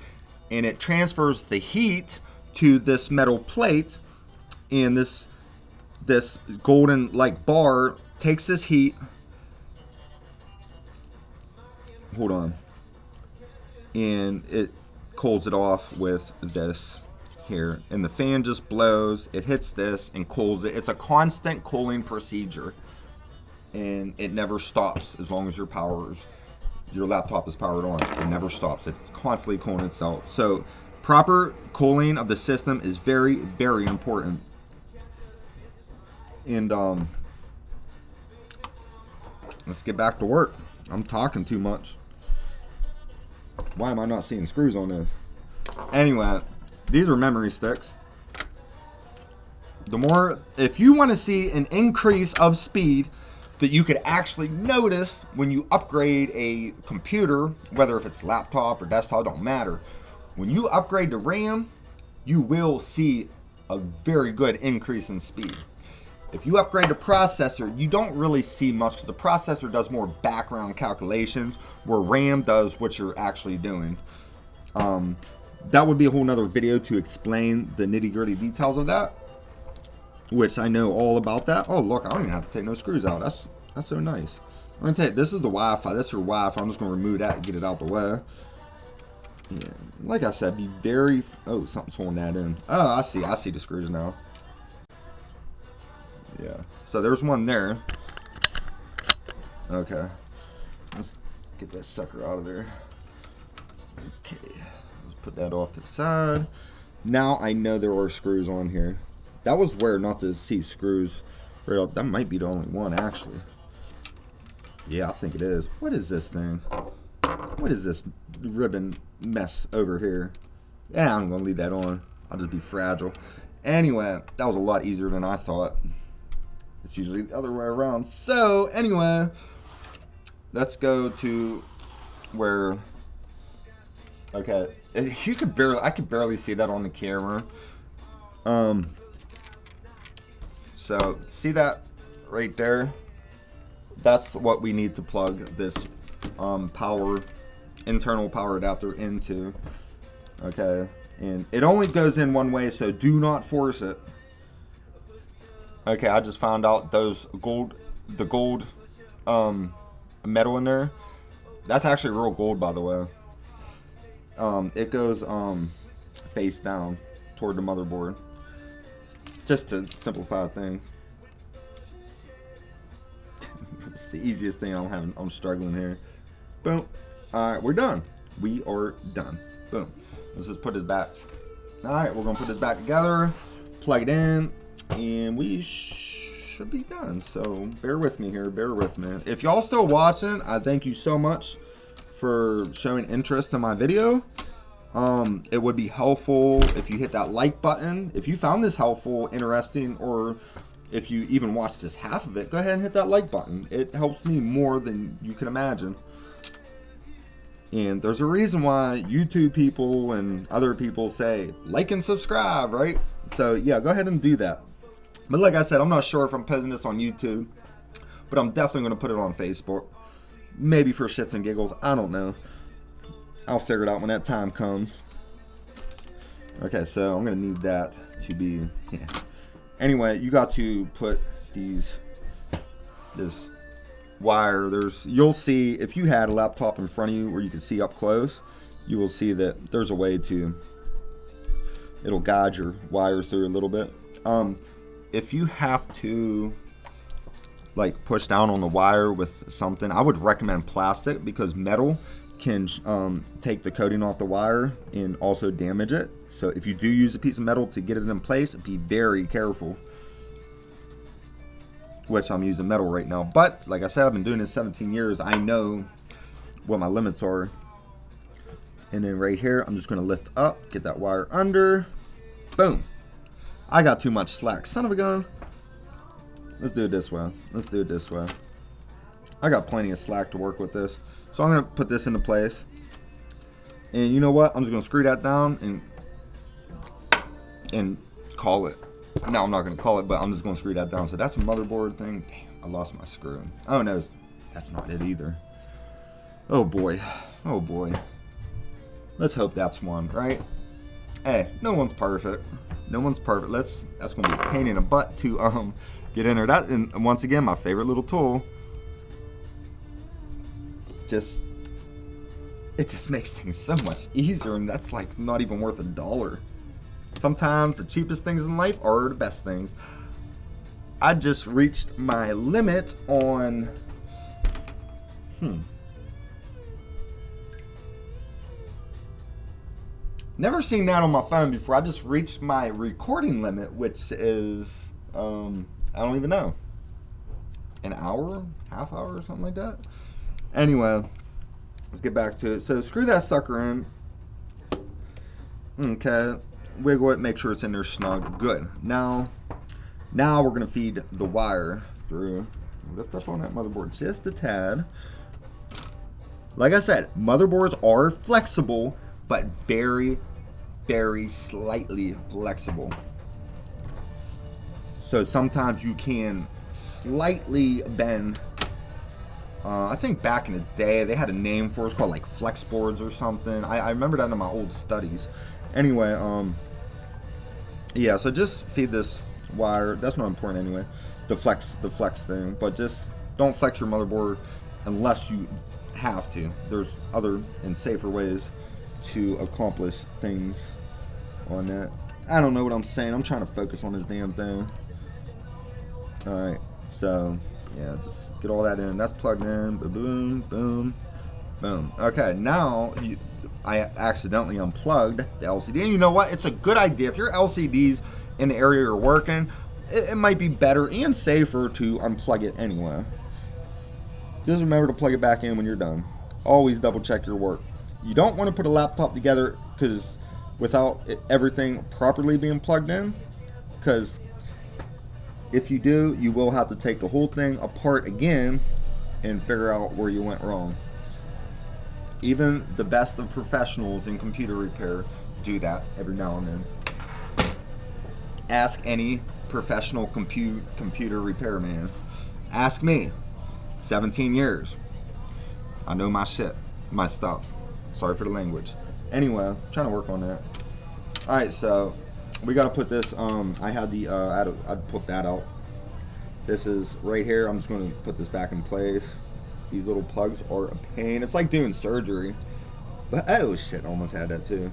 and it transfers the heat to this metal plate, and this golden like bar takes this heat. Hold on, and it cools it off with this here, and the fan just blows, it hits this and cools it. It's a constant cooling procedure, and it never stops as long as your laptop is powered on. It never stops. It's constantly cooling itself. So proper cooling of the system is very, very important. And let's get back to work. I'm talking too much. Why am I not seeing screws on this? Anyway, these are memory sticks. The more, if you want to see an increase of speed that you could actually notice when you upgrade a computer, whether if it's laptop or desktop, don't matter. When you upgrade to RAM, you will see a very good increase in speed. If you upgrade the processor, you don't really see much because the processor does more background calculations where RAM does what you're actually doing. That would be a whole nother video to explain the nitty-gritty details of that, which I know all about that. Oh, look, I don't even have to take no screws out. That's so nice. I'm going to take, this is the Wi-Fi. This is your Wi-Fi. I'm just going to remove that and get it out the way. Yeah, like I said, be very, oh, something's holding that in. Oh, I see the screws now. Yeah, so there's one there. Okay, let's get that sucker out of there. Okay, let's put that off to the side. Now I know there are screws on here. That was where not to see screws. That might be the only one, actually. Yeah, I think it is. What is this thing? What is this ribbon mess over here? Yeah, I'm going to leave that on. I'll just be fragile. Anyway, that was a lot easier than I thought. It's usually the other way around. So, anyway, let's go to where, okay, you could barely, I could barely see that on the camera. So, see that right there? That's what we need to plug this internal power adapter into. Okay, and it only goes in one way, so do not force it. Okay, I just found out the gold metal in there, that's actually real gold, by the way. It goes face down toward the motherboard, just to simplify things. It's the easiest thing I'm struggling here. Boom. Alright, we're done. We are done. Boom. Let's just put this back. Alright, we're going to put this back together, plug it in, and we should be done. So bear with me here. Bear with me. If y'all still watching, I thank you so much for showing interest in my video. It would be helpful if you hit that like button. If you found this helpful, interesting, or if you even watched just half of it, go ahead and hit that like button. It helps me more than you can imagine. And there's a reason why YouTube people and other people say like and subscribe, right? So yeah, go ahead and do that. But like I said, I'm not sure if I'm posting this on YouTube, but I'm definitely going to put it on Facebook. Maybe for shits and giggles. I don't know. I'll figure it out when that time comes. Okay, so I'm going to need that to be, yeah. Anyway, you got to put this wire, you'll see, if you had a laptop in front of you where you can see up close, you will see that there's a way to, it'll guide your wire through a little bit. If you have to like push down on the wire with something, I would recommend plastic, because metal can take the coating off the wire and also damage it. So if you do use a piece of metal to get it in place, be very careful. Which I'm using metal right now, but like I said, I've been doing this 17 years. I know what my limits are. And then right here, I'm just going to lift up, get that wire under. Boom. I got too much slack. Son of a gun. Let's do it this way. Let's do it this way. I got plenty of slack to work with this. So I'm going to put this into place. And you know what? I'm just going to screw that down and call it. No, I'm not going to call it, but I'm just going to screw that down. So that's a motherboard thing. Damn, I lost my screw. Oh no, that's not it either. Oh boy. Oh boy. Let's hope that's one, right? Hey, no one's perfect. No one's perfect. That's going to be a pain in the butt to get in there. That, and once again, my favorite little tool. It just makes things so much easier, and that's like not even worth $1. Sometimes the cheapest things in life are the best things. I just reached my limit on never seen that on my phone before. I just reached my recording limit, which is I don't even know. an hour, half hour, or something like that. Anyway, let's get back to it. So screw that sucker in. Okay, wiggle it, make sure it's in there snug. Good. Now we're gonna feed the wire through. Lift up on that motherboard just a tad. Like I said, motherboards are flexible, but very, very slightly flexible. So sometimes you can slightly bend. I think back in the day they had a name for it. It's called like flex boards or something. I remember that in my old studies. Anyway, yeah. So just feed this wire. That's not important anyway. The flex thing, but just don't flex your motherboard unless you have to. There's other and safer ways to accomplish things on that. I don't know what I'm saying. I'm trying to focus on this damn thing. Alright, so yeah, just get all that in. That's plugged in. Boom, boom, boom. Okay, now I accidentally unplugged the LCD. And you know what? It's a good idea. If your LCD's in the area you're working, it might be better and safer to unplug it anyway. Just remember to plug it back in when you're done. Always double check your work. You don't want to put a laptop together without everything properly being plugged in, because if you do, you will have to take the whole thing apart again and figure out where you went wrong. Even the best of professionals in computer repair do that every now and then. Ask any professional computer repairman. Ask me. 17 years. I know my shit, my stuff. Sorry for the language. Anyway, trying to work on that. Alright, so we gotta put this, I had the, I'd put that out. This is right here. I'm just gonna put this back in place. These little plugs are a pain. It's like doing surgery. But, oh shit, almost had that too.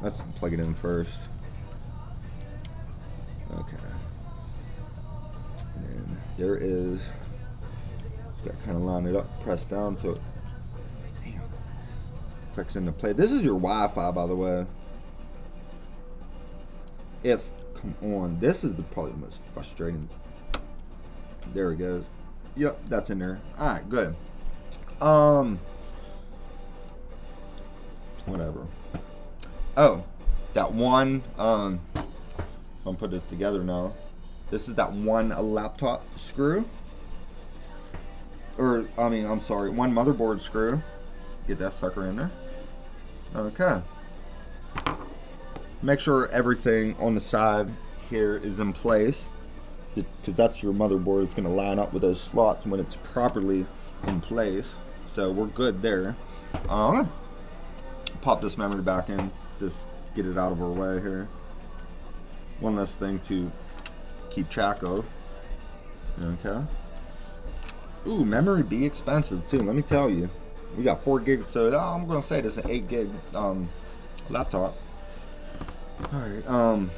Let's plug it in first. Okay. And there is, just gotta kind of line it up, press down to it. Damn. Clicks into play. This is your Wi-Fi, by the way. Come on, this is probably the most frustrating. There it goes. Yep, that's in there. Alright, good. Whatever. Oh, that one, I'm gonna put this together now. This is that one laptop screw. Or, I mean, I'm sorry, one motherboard screw. Get that sucker in there. Okay. Make sure everything on the side here is in place, because that's your motherboard. It's going to line up with those slots when it's properly in place. So we're good there. I'm going to pop this memory back in, just get it out of our way here. One less thing to keep track of. Okay. Ooh, memory be expensive too, let me tell you. We got 4 gigs, so I'm going to say this is an 8 gig laptop. Alright,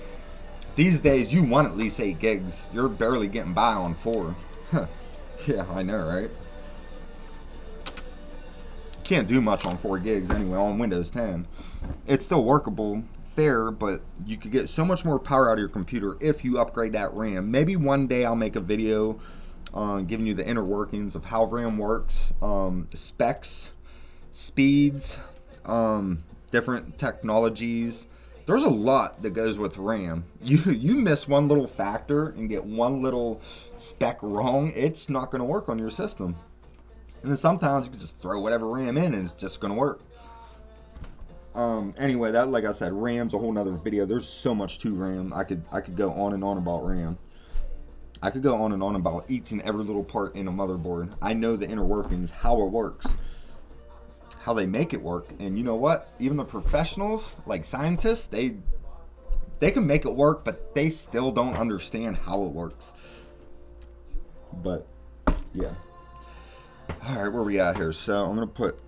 these days you want at least 8 gigs. You're barely getting by on 4. Yeah, I know, right? Can't do much on 4 gigs anyway on Windows 10. It's still workable, fair, but you could get so much more power out of your computer if you upgrade that RAM. Maybe one day I'll make a video on giving you the inner workings of how RAM works, specs, speeds, different technologies. There's a lot that goes with RAM. You miss one little factor and get one little spec wrong, it's not going to work on your system. And then sometimes you can just throw whatever RAM in and it's just going to work. Anyway, that, like I said, RAM's a whole nother video. There's so much to RAM. I could go on and on about RAM. I could go on and on about each and every little part in a motherboard. I know the inner workings, how it works, how they make it work. And you know what? Even the professionals, like scientists, they can make it work, but they still don't understand how it works. But yeah. Alright, where we at here? So I'm going to put,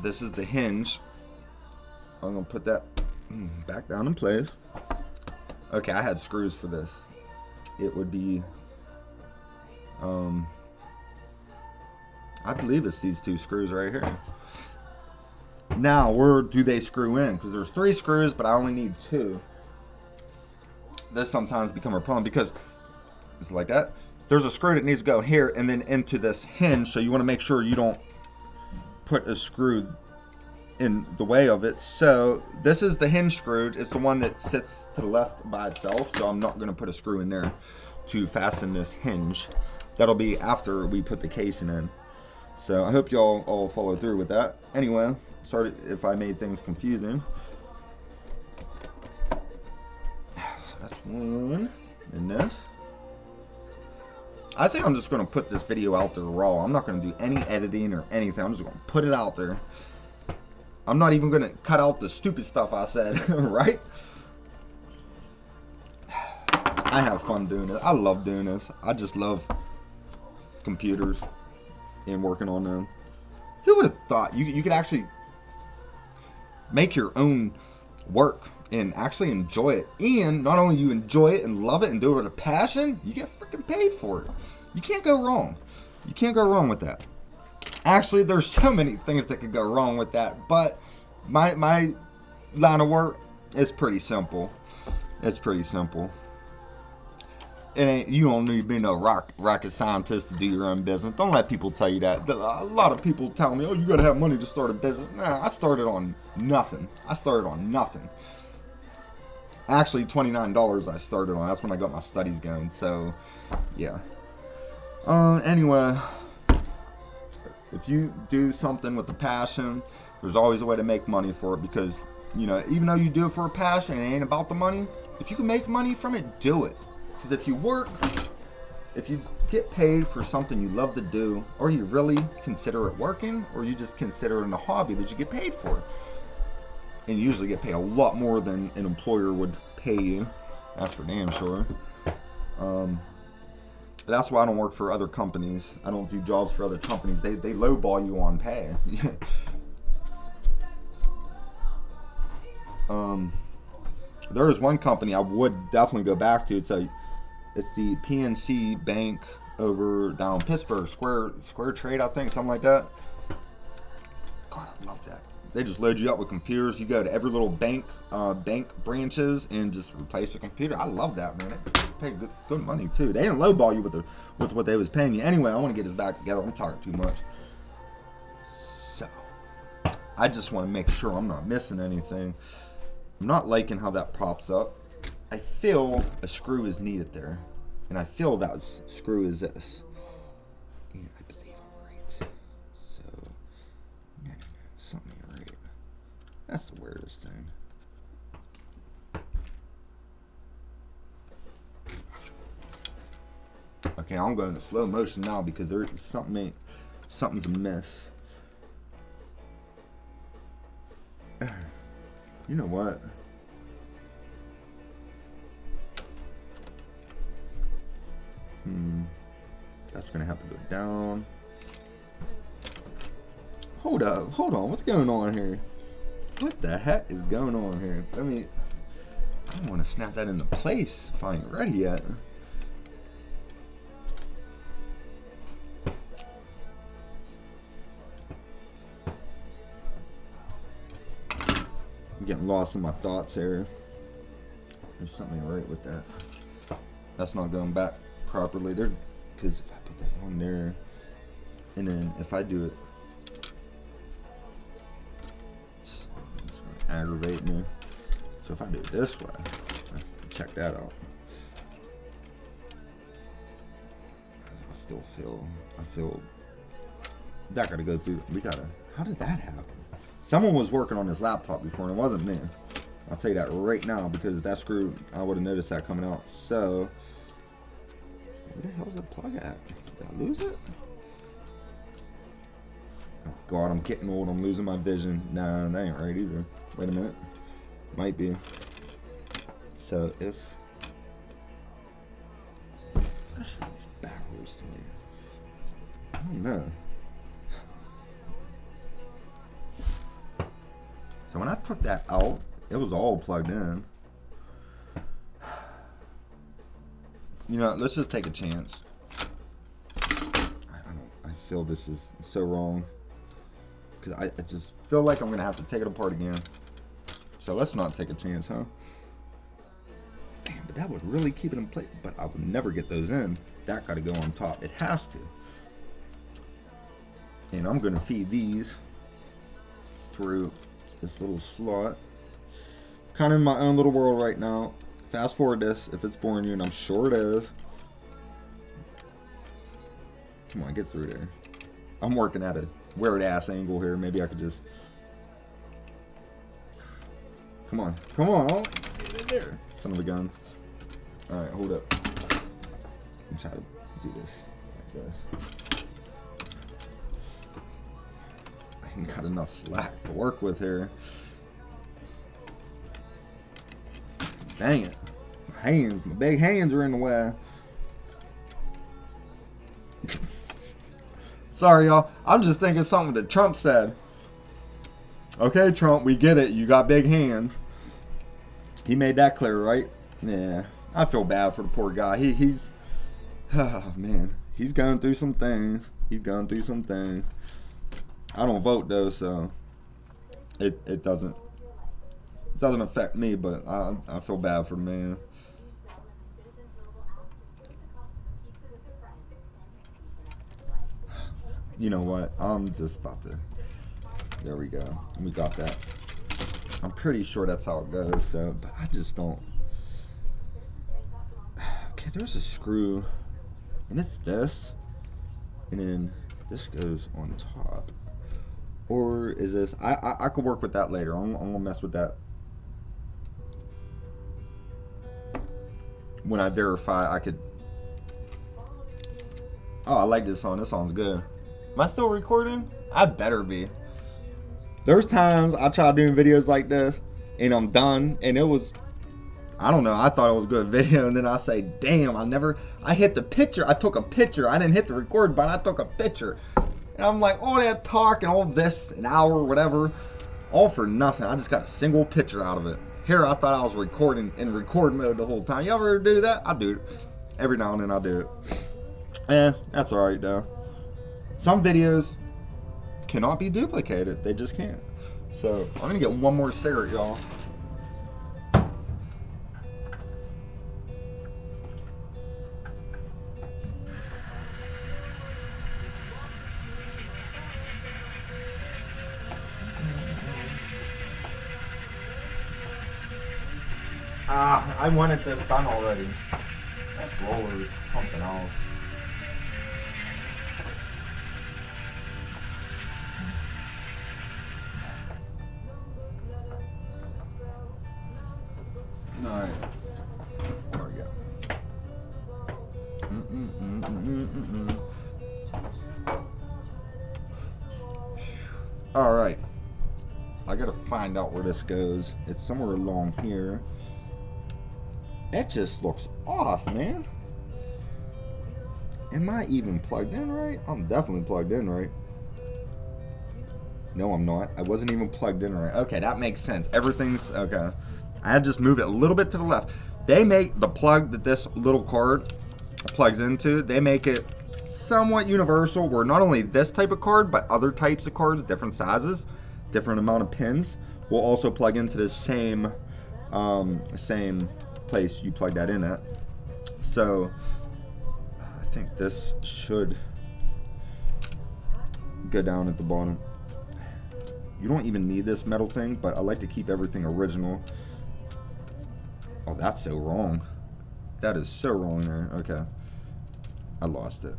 this is the hinge. I'm going to put that back down in place. Okay, I had screws for this. It would be, I believe it's these 2 screws right here. Now, where do they screw in? Because there's 3 screws, but I only need 2. This sometimes become a problem because it's like that. there's a screw that needs to go here and then into this hinge, so you want to make sure you don't put a screw in the way of it. So this is the hinge screw. It's the one that sits to the left by itself, so I'm not going to put a screw in there to fasten this hinge. That'll be after we put the casing in. So I hope y'all all follow through with that. Anyway, sorry if I made things confusing. So that's one. And this. I think I'm just going to put this video out there raw. I'm not going to do any editing or anything. I'm just going to put it out there. I'm not even going to cut out the stupid stuff I said, right? I have fun doing it. I love doing this. I just love computers and working on them. Who would have thought you could actually make your own work and actually enjoy it? And not only you enjoy it and love it and do it with a passion, you get freaking paid for it. You can't go wrong. You can't go wrong with that. Actually, there's so many things that could go wrong with that, but my line of work is pretty simple. It's pretty simple. You don't need to be no rocket scientist to do your own business. Don't let people tell you that. A lot of people tell me, oh, you gotta have money to start a business. Nah, I started on nothing. Actually, $29 I started on. That's when I got my studies going. So, yeah. Anyway, if you do something with a passion, there's always a way to make money for it, because, you know, even though you do it for a passion, it ain't about the money. If you can make money from it, do it. Because if you get paid for something you love to do, or you really consider it working, or you just consider it a hobby that you get paid for, and you usually get paid a lot more than an employer would pay you, that's for damn sure. That's why I don't work for other companies. I don't do jobs for other companies. They lowball you on pay. There is one company I would definitely go back to. It's the PNC Bank over down in Pittsburgh, Square Trade, I think, something like that. God, I love that. They just load you up with computers. You go to every little bank branches and just replace a computer. I love that, man. They pay good money too. They didn't lowball you with what they was paying you. Anyway, I want to get this back together. I'm talking too much. So, I just want to make sure I'm not missing anything. I'm not liking how that pops up. I feel a screw is needed there, and I feel that screw is this. And I believe I'm right. So, no, something ain't right. That's the weirdest thing. Okay, I'm going to slow motion now because something's amiss. You know what? That's gonna have to go down. Hold on, what's going on here? What the heck is going on here? I don't want to snap that into place if I ain't ready yet. I'm getting lost in my thoughts here. There's something right with that. That's not going back properly there, because if I put that on there, and then if I do it, it's going to aggravate me. So if I do it this way, let's check that out. I feel that got to go through. How did that happen? Someone was working on this laptop before, and it wasn't me. I'll tell you that right now, because that screw, I would have noticed that coming out. So, where the hell's the plug at? Did I lose it? Oh God, I'm getting old. I'm losing my vision. Nah, that ain't right either. Wait a minute. Might be. So if that sounds backwards to me. I don't know. So when I took that out, it was all plugged in. You know, let's just take a chance. I feel this is so wrong, because I just feel like I'm gonna have to take it apart again. So let's not take a chance, huh? Damn, but that would really keep it in place. But I would never get those in. That got to go on top. It has to. And I'm going to feed these through this little slot. Kind of in my own little world right now. Fast forward this if it's boring you, and I'm sure it is. Come on, get through there. I'm working at a weird ass angle here. Maybe I could just... Come on. Come on. Oh, get in there. Son of a gun. Alright, hold up. I'm trying to do this like this. I ain't got enough slack to work with here. Dang it. My hands, my big hands are in the way. Sorry, y'all. I'm just thinking something that Trump said. Okay, Trump, we get it. You got big hands. He made that clear, right? Yeah. I feel bad for the poor guy. He's... Oh, man. He's going through some things. He's going through some things. I don't vote, though, so... It doesn't affect me, but I feel bad for the man. You know what? I'm just about to... There we go. We got that. I'm pretty sure that's how it goes, so... But I just don't... Okay, there's a screw. And it's this. And then this goes on top. Or is this... I could work with that later. I'm gonna mess with that. When I verify, I could... Oh, I like this song. This song's good. Am I still recording? I better be. There's times I try doing videos like this, and I'm done, and it was... I don't know. I thought it was a good video, and then I say, damn, I hit the picture. I took a picture. I didn't hit the record button. I took a picture. And I'm like, all that talk and all this, an hour or whatever, all for nothing. I just got a single picture out of it. Here, I thought I was recording in record mode the whole time. You ever do that? I do it. Every now and then I do it. That's alright, though. Some videos cannot be duplicated. They just can't. So, I'm going to get one more cigarette, y'all. I wanted this done already. That's rollers, something else. Alright. There we go. Alright. I gotta find out where this goes. It's somewhere along here. It just looks off, man. Am I even plugged in right? I'm definitely plugged in right. No, I'm not. I wasn't even plugged in right. Okay, that makes sense. Everything's... Okay. I had to just move it a little bit to the left. They make the plug that this little card plugs into, they make it somewhat universal, where not only this type of card, but other types of cards, different sizes, different amount of pins, will also plug into the same place you plug that in at. So I think this should go down at the bottom. You don't even need this metal thing, but I like to keep everything original. Oh, that's so wrong. That is so wrong there. Okay, I lost it.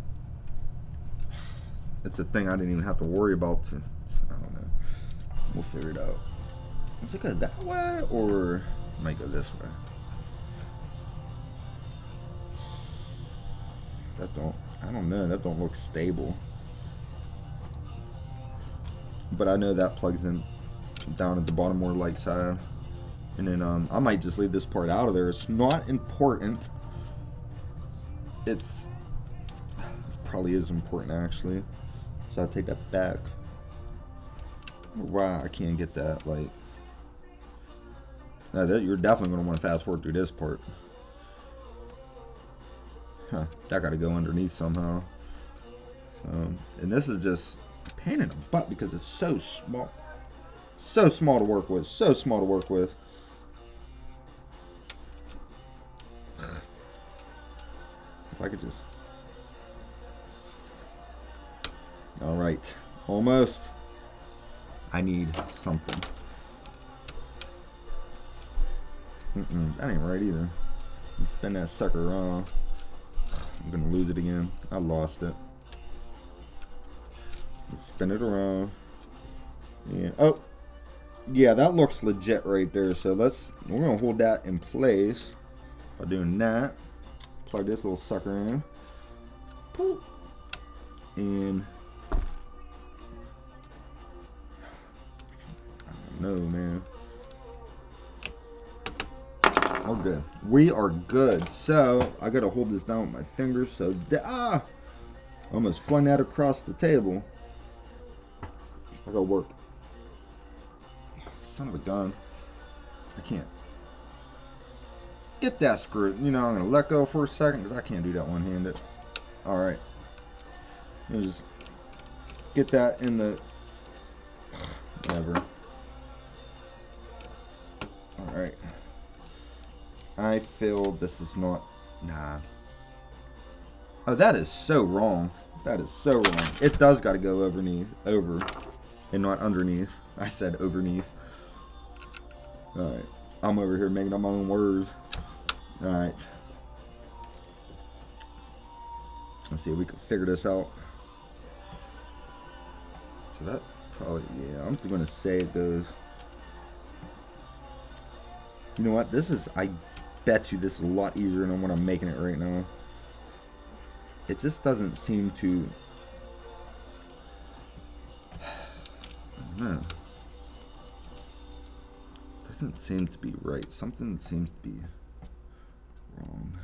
It's a thing I didn't even have to worry about. I don't know. We'll figure it out. Does it go that way, or it might go this way? I don't know, that don't look stable. But I know that plugs in down at the bottom more like side. And then I might just leave this part out of there. It's not important. It probably is important actually. So I'll take that back. Why I can't get that, like... you're definitely going to want to fast forward through this part. Huh, that got to go underneath somehow. And this is just a pain in the butt because it's so small. So small to work with. So small to work with. If I could just... Alright. Almost. I need something. That ain't right either. Spin that sucker around. I'm gonna lose it again. I lost it. Spin it around. Yeah. Oh. Yeah, that looks legit right there. So we're gonna hold that in place by doing that. Plug this little sucker in. Poop. And I don't know, man. We're good. We are good. So I gotta hold this down with my fingers. So almost flung that across the table. I gotta work. Son of a gun. I can't get that screw. You know, I'm gonna let go for a second because I can't do that one-handed. All right. Just get that in the whatever. All right. I feel this is not... Nah. Oh, that is so wrong. That is so wrong. It does got to go over, and not underneath. I said overneath. Alright. I'm over here making up my own words. Alright. Let's see if we can figure this out. So that probably... Yeah, I'm going to say it goes... You know what? This is... I bet you this is a lot easier than what I'm making it right now. It just doesn't seem to... I don't know. Doesn't seem to be right. Something seems to be wrong.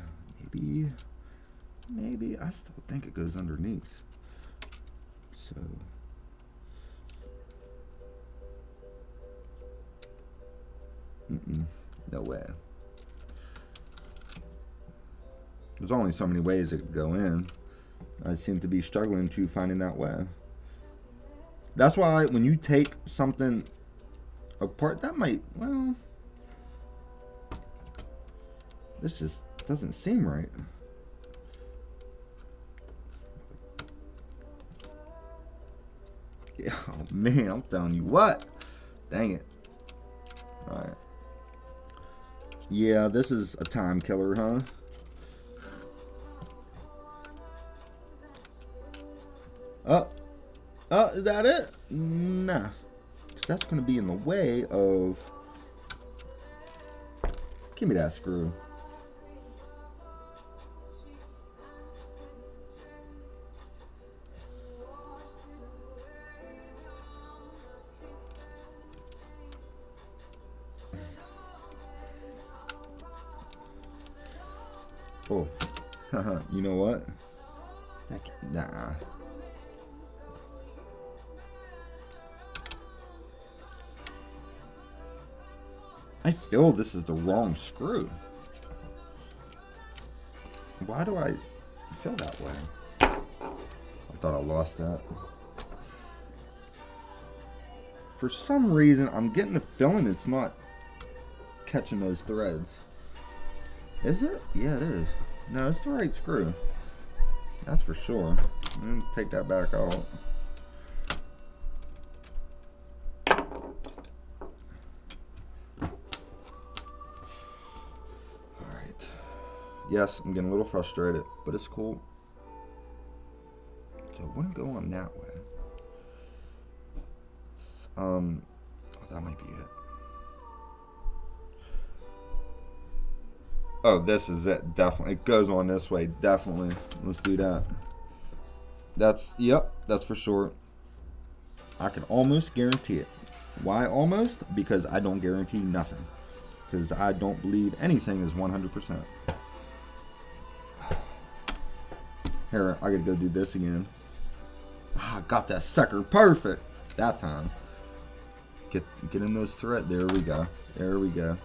Maybe I still think it goes underneath. So no way. There's only so many ways it could go in. I seem to be struggling to finding that way. That's why when you take something apart, that might, well, this just doesn't seem right. Yeah, oh man, I'm telling you what. Dang it. Alright. Yeah, this is a time killer, huh? Is that it? Nah. Because that's going to be in the way of... Give me that screw. Oh. You know what? Nah. I feel this is the wrong screw. Why do I feel that way? I thought I lost that. For some reason, I'm getting the feeling it's not catching those threads. Is it? Yeah, it is. No, it's the right screw. That's for sure. Let's take that back out. Yes, I'm getting a little frustrated, but it's cool. So I wouldn't go on that way. Oh, that might be it. Oh, this is it. Definitely. It goes on this way. Definitely. Let's do that. Yep, that's for sure. I can almost guarantee it. Why almost? Because I don't guarantee nothing. Because I don't believe anything is 100%. Here, I gotta go do this again. Got that sucker perfect that time. Get in those threads. There we go. There we go.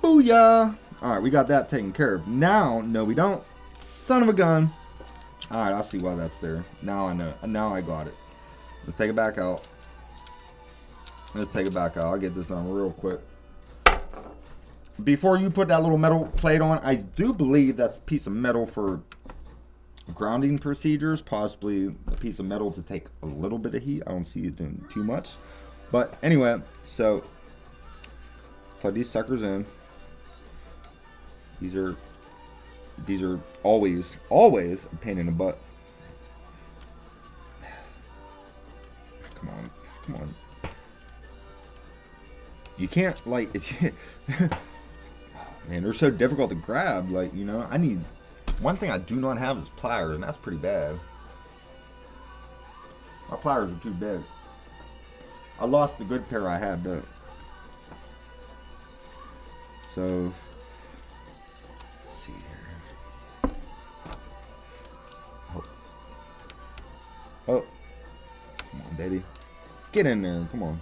Booyah! Alright, we got that taken care of. Now, no we don't. Son of a gun. Alright, I see why that's there. Now I know. Now I got it. Let's take it back out. Let's take it back out. I'll get this done real quick. before you put that little metal plate on, I do believe that's a piece of metal for grounding procedures, possibly a piece of metal to take a little bit of heat. I don't see it doing too much. But anyway, so plug these suckers in. These are always a pain in the butt. Come on. You can't, like, man, they're so difficult to grab. Like, you know, I need, one thing I do not have is pliers, and that's pretty bad. My pliers are too big. I lost the good pair I had, though. So, let's see here. Oh, come on, baby. Get in there, come on.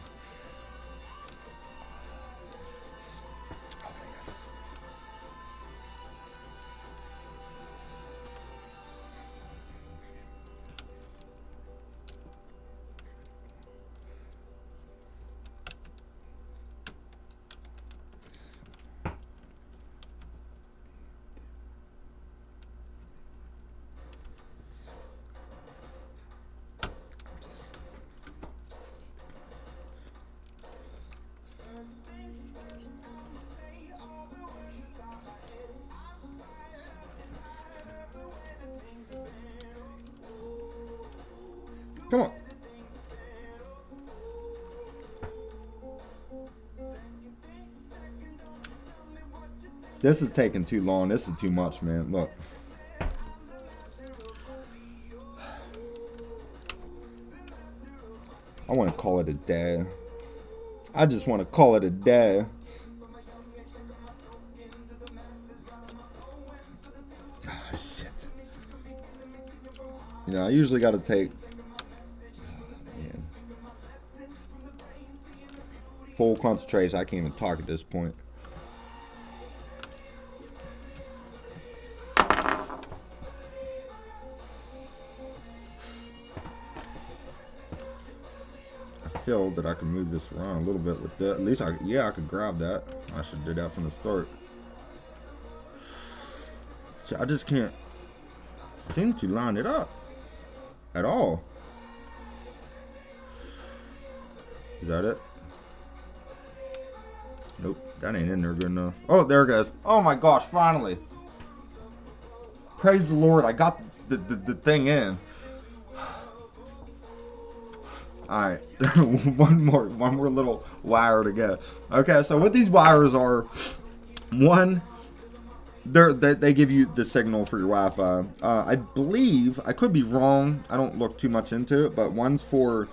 Come on. This is taking too long. This is too much, man. Look. I want to call it a day. I just want to call it a day. Ah, shit. You know, I usually got to take full concentration. I can't even talk at this point. I feel that I can move this around a little bit with that. At least I could grab that. I should do that from the start. So I just can't seem to line it up at all. Is that it? Nope, that ain't in there good enough. Oh, there it goes. Oh my gosh, finally. Praise the Lord, I got the thing in. Alright, one more little wire to go. Okay, so what these wires are, one, they give you the signal for your Wi-Fi. I believe, I could be wrong, I don't look too much into it, but one's for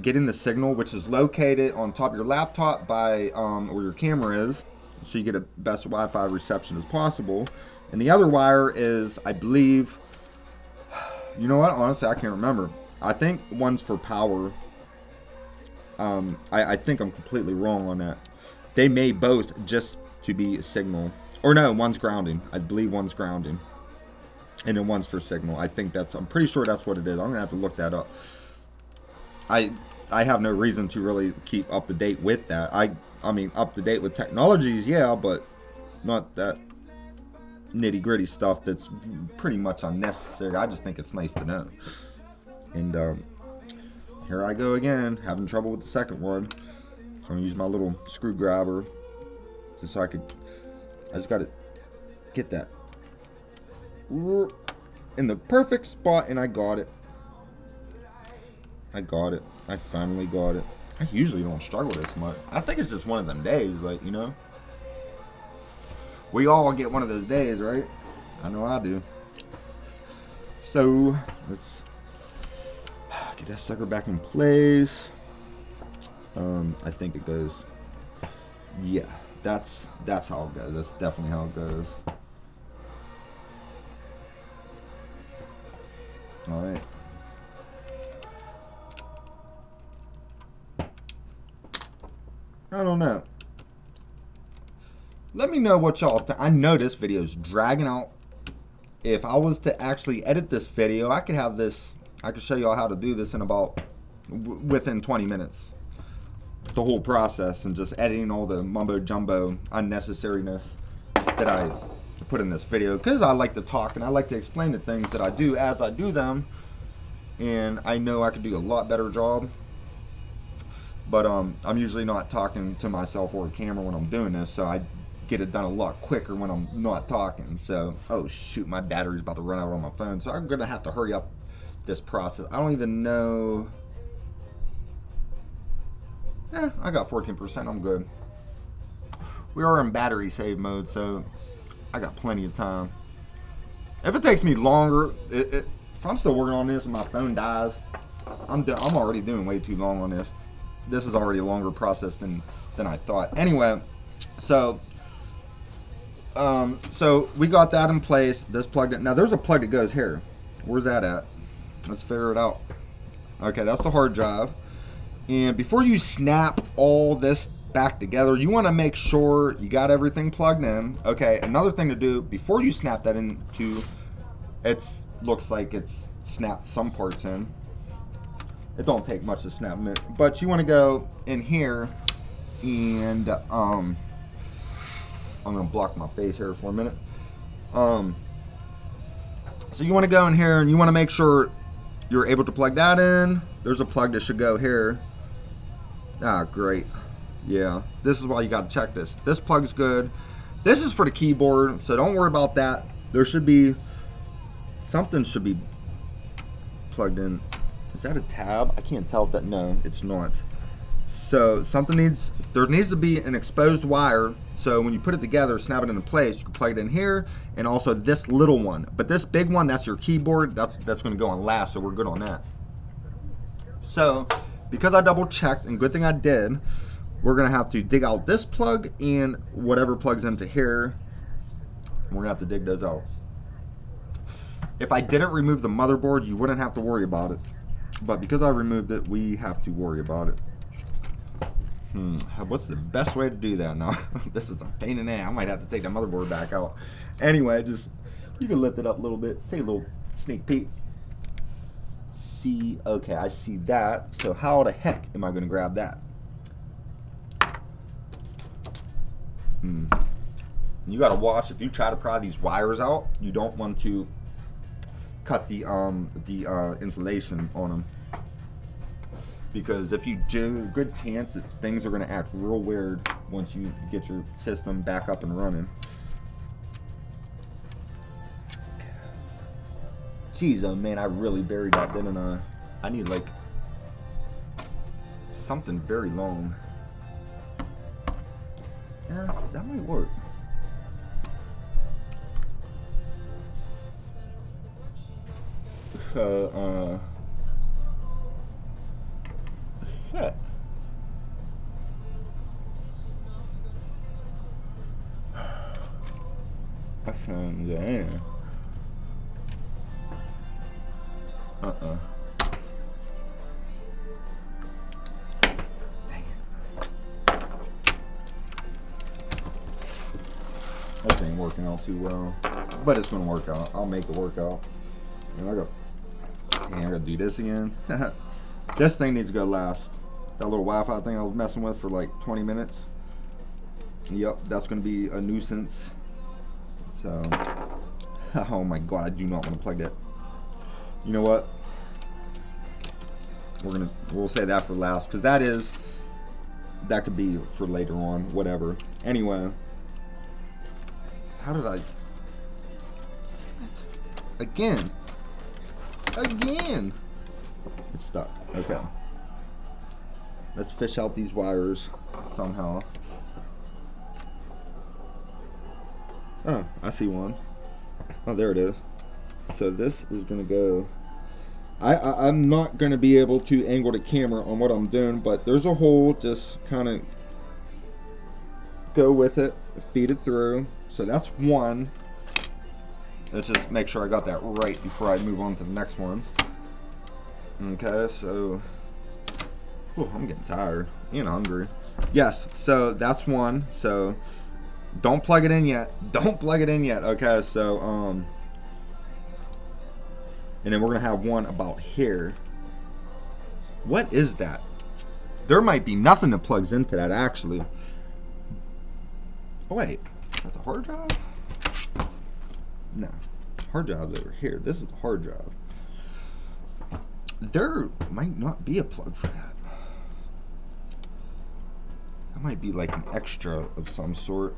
getting the signal, which is located on top of your laptop by where your camera is, so you get a best Wi-Fi reception as possible. And the other wire is, I believe, you know what, honestly I can't remember. I think one's for power. I think I'm completely wrong on that. They may both just to be a signal. Or no, one's grounding. I believe one's grounding. And then one's for signal. I'm pretty sure that's what it is. I'm going to have to look that up. I have no reason to really keep up to date with that. I mean, up to date with technologies, yeah, but not that nitty gritty stuff that's pretty much unnecessary. I just think it's nice to know. And here I go again, having trouble with the second one. So I'm gonna use my little screwdriver just so I just gotta get that in the perfect spot, and I got it. I finally got it. I usually don't struggle this much. I think it's just one of them days, like, you know. We all get one of those days, right? I know I do. So let's get that sucker back in place. I think it goes. Yeah, that's how it goes. That's definitely how it goes. All right. I don't know. Let me know what y'all think. I know this video is dragging out. If I was to actually edit this video, I could have this. I could show y'all how to do this in about within 20 minutes. the whole process and just editing all the mumbo jumbo unnecessariness that I put in this video, because I like to talk and I like to explain the things that I do as I do them, and I know I could do a lot better job, but I'm usually not talking to myself or a camera when I'm doing this, so I get it done a lot quicker when I'm not talking. So, oh shoot, my battery's about to run out on my phone, so I'm gonna have to hurry up this process. I don't even know. I got 14%, I'm good. We are in battery save mode, so I got plenty of time. If it takes me longer, if I'm still working on this and my phone dies, I'm already doing way too long on this. This is already a longer process than I thought. Anyway, so we got that in place. This plugged in. Now there's a plug that goes here. Where's that at? Let's figure it out. Okay, that's the hard drive. And before you snap all this back together, you want to make sure you got everything plugged in. Okay, another thing to do before you snap that into, looks like it's snapped some parts in. It don't take much to snap them in, but you want to go in here and I'm gonna block my face here for a minute. So you want to go in here and you want to make sure you're able to plug that in. There's a plug that should go here. Ah, great. Yeah, this is why you got to check this. This plug's good. This is for the keyboard, so don't worry about that. There should be something should be plugged in. Is that a tab? I can't tell if that. No, it's not. So there needs to be an exposed wire. So when you put it together, snap it into place, you can plug it in here, and also this little one. But this big one, that's your keyboard. That's going to go on last, so we're good on that. So because I double checked, and good thing I did, we're going to have to dig out this plug and whatever plugs into here. We're going to have to dig those out. If I didn't remove the motherboard, you wouldn't have to worry about it. But because I removed it, we have to worry about it. What's the best way to do that now? This is a pain in the ass. I might have to take the motherboard back out. Anyway, you can lift it up a little bit. Take a little sneak peek. See, okay, I see that. So how the heck am I going to grab that? You got to watch, if you try to pry these wires out, you don't want to cut the insulation on them, because if you do, good chance that things are going to act real weird once you get your system back up and running. Jeez, oh man, I really buried that, didn't I? I need like something very long. Yeah, that might work. Shit. Yeah. Dang it. This ain't working out too well, but it's gonna work out. I'll make it work out. And I gotta do this again. This thing needs to go last. That little Wi-Fi thing I was messing with for like 20 minutes. Yep, that's gonna be a nuisance. So, oh my god, I do not want to plug that. You know what? We'll say that for last, because that could be for later on, whatever. Anyway, how did I? Again. It's stuck. Okay. Let's fish out these wires somehow. Oh, I see one. Oh, there it is. So this is gonna go. I'm not gonna be able to angle the camera on what I'm doing, but there's a hole. Just kind of go with it, feed it through. So that's one. Let's just make sure I got that right before I move on to the next one. Okay, so I'm getting tired and hungry. Yes, so that's one. So don't plug it in yet. Don't plug it in yet. Okay, so and then we're gonna have one about here. What is that? There might be nothing that plugs into that actually. Oh wait, is that the hard drive? No, hard drive's over here. This is the hard drive. There might not be a plug for that. That might be like an extra of some sort.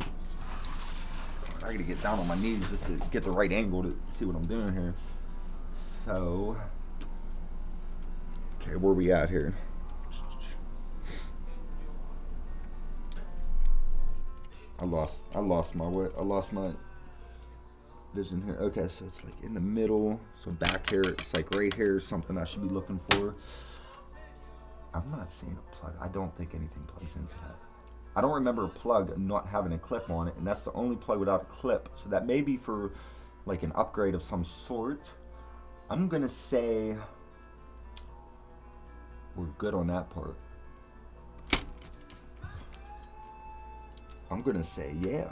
I gotta get down on my knees just to get the right angle to see what I'm doing here. So, okay, where we at here? I lost my way. I lost my vision here. Okay, so it's like in the middle. So back here, it's like right here is something I should be looking for. I'm not seeing a plug. I don't think anything plugs into that. I don't remember a plug not having a clip on it, and that's the only plug without a clip. So that may be for like an upgrade of some sort. I'm gonna say we're good on that part. I'm gonna say yeah.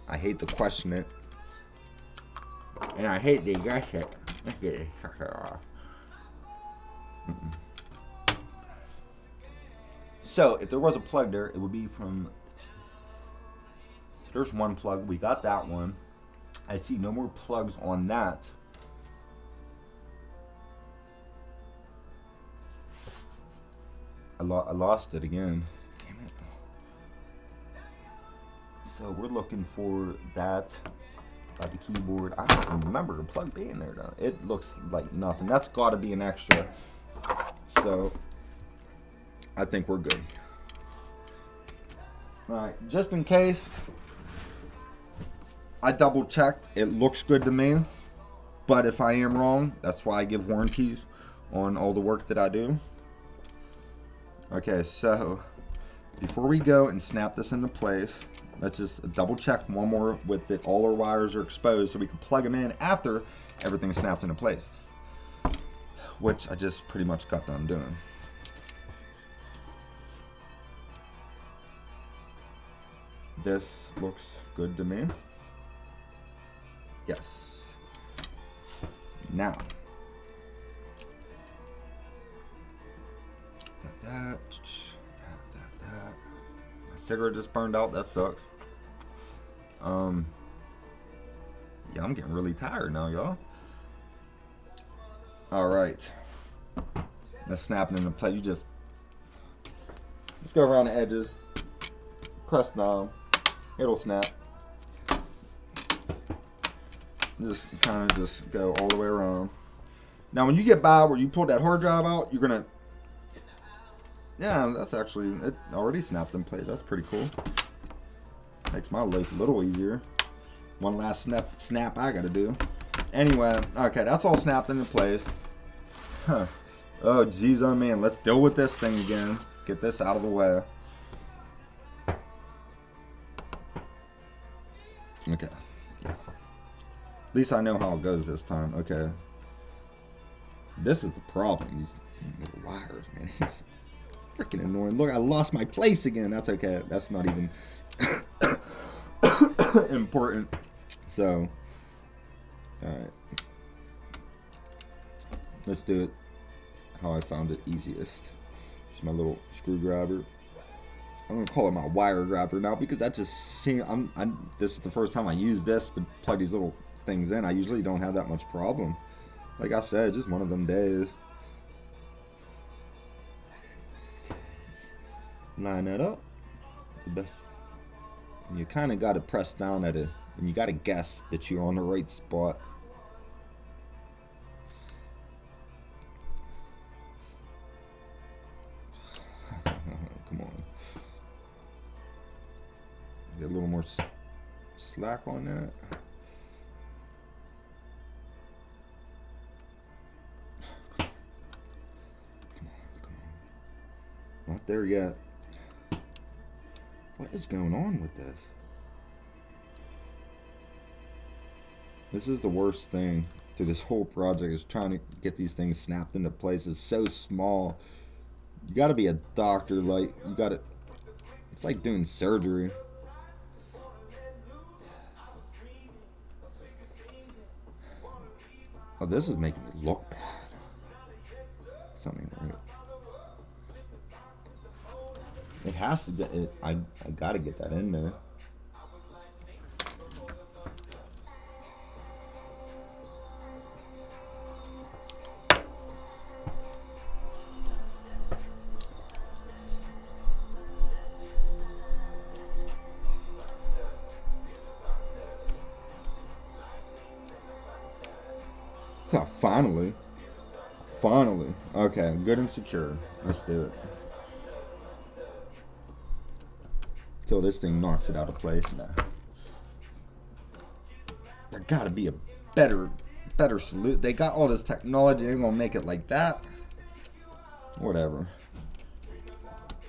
I hate to question it, and I hate to guess it. So if there was a plug there, it would be from. So there's one plug. We got that one. I see no more plugs on that. I lost it again. Damn it. So we're looking for that by the keyboard. I don't remember the plug being there though. It looks like nothing. That's got to be an extra. So I think we're good. Alright, just in case, I double checked. It looks good to me. But if I am wrong, that's why I give warranties on all the work that I do. Okay, so before we go and snap this into place, let's just double check one more with that all our wires are exposed so we can plug them in after everything snaps into place. Which I just pretty much got done doing. This looks good to me. Yes. Now. That. My cigarette just burned out. That sucks. Yeah, I'm getting really tired now, y'all. Alright. That's snapping into place. You just go around the edges. Press down. It'll snap. Just kind of just go all the way around. Now when you get by where you pull that hard drive out, you're gonna, yeah, that's actually, it already snapped in place. That's pretty cool. Makes my life a little easier. One last snap I gotta do. Anyway, okay, that's all snapped into place. Huh. Oh geez, oh man, let's deal with this thing again. Get this out of the way. Okay. At least I know how it goes this time. Okay. This is the problem. These little wires, man. He's freaking annoying. Look, I lost my place again. That's okay. That's not even important. So, alright. Let's do it how I found it easiest. It's my little screwdriver. I'm gonna call it my wire grabber now because that just seems. This is the first time I use this to plug these little things in. I usually don't have that much problem. Like I said, just one of them days. Line that up. The best. And you kind of got to press down at it, and you got to guess that you're on the right spot. Come on. Get a little more slack on that. Not there yet. What is going on with this? This is the worst thing to this whole project, is trying to get these things snapped into place. It's so small. You gotta be a doctor, like, you gotta, it's like doing surgery. Oh, this is making me look bad. something right. It has to get it. I gotta get that in there. Oh, finally. Finally. Okay, good and secure. Let's do it. Till this thing knocks it out of place. Nah. There gotta be a better solution. They got all this technology. They're gonna make it like that. Whatever.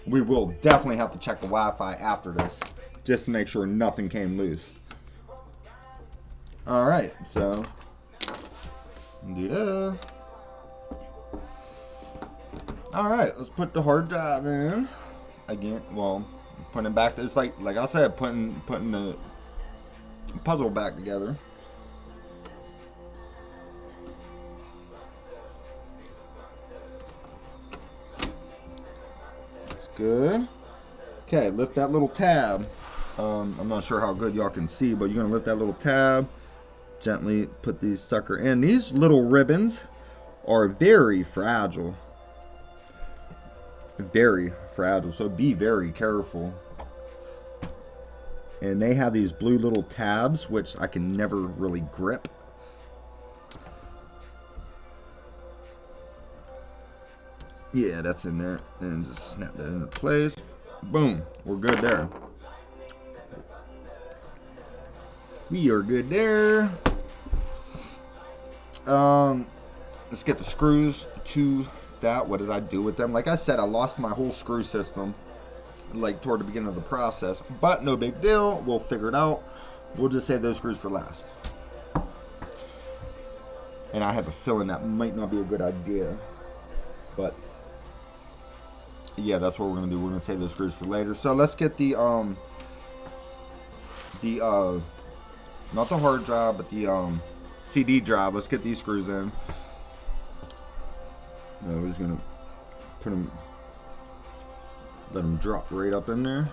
We will definitely have to check the Wi-Fi after this, just to make sure nothing came loose. Alright, so do that. Alright, let's put the hard drive in. Again, well, putting it back, it's like I said, putting the puzzle back together. That's good. Okay, lift that little tab. I'm not sure how good y'all can see, but you're gonna lift that little tab. Gently put these sucker in. These little ribbons are very fragile. Very fragile, so be very careful. And they have these blue little tabs, which I can never really grip. Yeah, that's in there. And just snap that into place. Boom, we're good there. We are good there. Let's get the screws to that. What did I do with them? Like I said, I lost my whole screw system like toward the beginning of the process, but no big deal. We'll figure it out. We'll just save those screws for last. And I have a feeling that might not be a good idea, but yeah, that's what we're gonna do. We're gonna save those screws for later. So let's get the not the hard drive, but the CD drive. Let's get these screws in. No, we're just gonna put them, let them drop right up in there.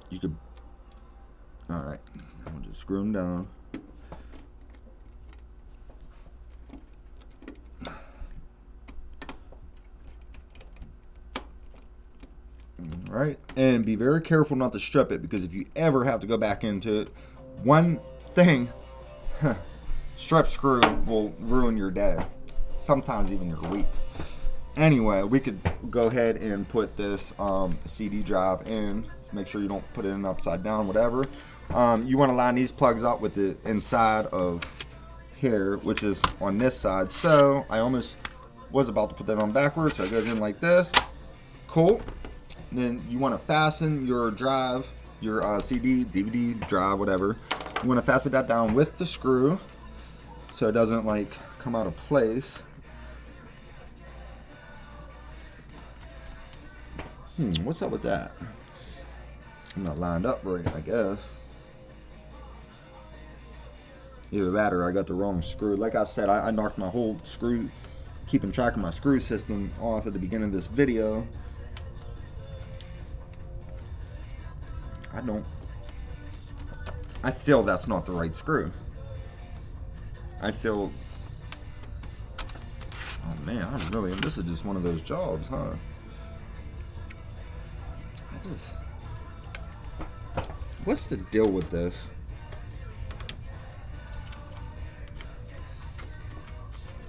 You could, all right, I'll just screw them down. All right, and be very careful not to strip it, because if you ever have to go back into it, one thing, strip screw will ruin your day, sometimes even your week. Anyway, we could go ahead and put this CD drive in. Make sure you don't put it in upside down, whatever. You want to line these plugs up with the inside of here, which is on this side. So I almost was about to put that on backwards, so it goes in like this. Cool. Then you want to fasten your drive, your CD, DVD drive, whatever. You want to fasten that down with the screw so it doesn't like come out of place. What's up with that? I'm not lined up right, I guess. Either that or I got the wrong screw. Like I said, I knocked my whole screw, keeping track of my screw system off at the beginning of this video. I feel that's not the right screw. I feel, oh man, this is just one of those jobs, huh? What's the deal with this?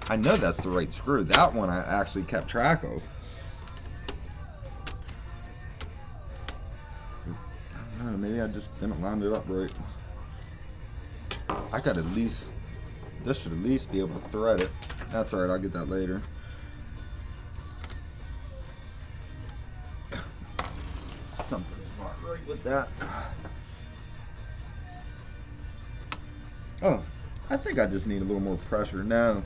I know that's the right screw. That one I actually kept track of. I don't know, maybe I just didn't line it up right. I got at least, this should at least be able to thread it. That's alright, I'll get that later. Something's not right with that. Oh, I think I just need a little more pressure. No,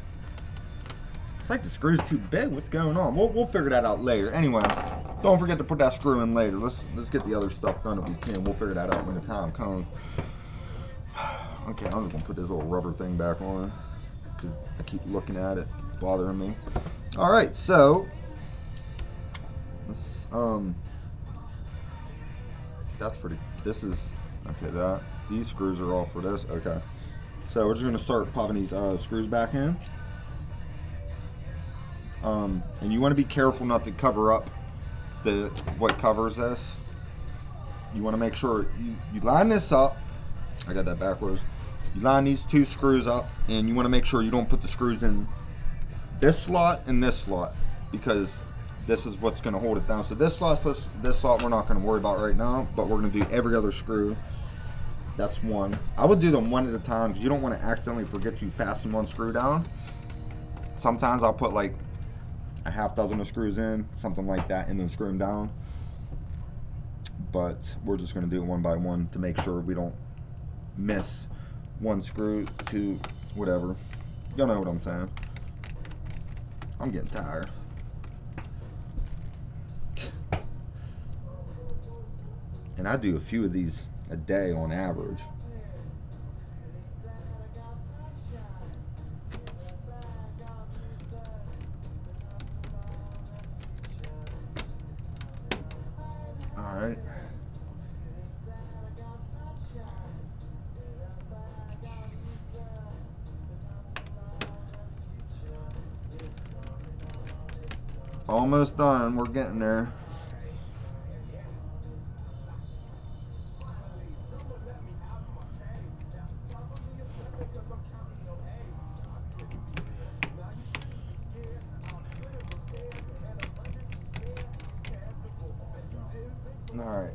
it's like the screw's too big. What's going on? We'll figure that out later. Anyway, don't forget to put that screw in later. Let's get the other stuff done if we can. We'll figure that out when the time comes. Okay, I'm just gonna put this little rubber thing back on because I keep looking at it, it's bothering me. All right, so let's, that's pretty. This is okay. These screws are all for this. Okay, so we're just gonna start popping these screws back in. And you want to be careful not to cover up what covers this. You want to make sure you line this up. I got that backwards. You line these two screws up, and you want to make sure you don't put the screws in this slot and this slot, because this is what's going to hold it down. So this slot we're not going to worry about right now, but we're going to do every other screw. That's one. I would do them one at a time because you don't want to accidentally forget to fasten one screw down. Sometimes I'll put like a half dozen of screws in, something like that, and then screw them down. But we're just going to do it one by one to make sure we don't miss one screw to whatever. Y'all know what I'm saying. I'm getting tired. And I do a few of these a day on average. All right. Almost done. We're getting there. All right.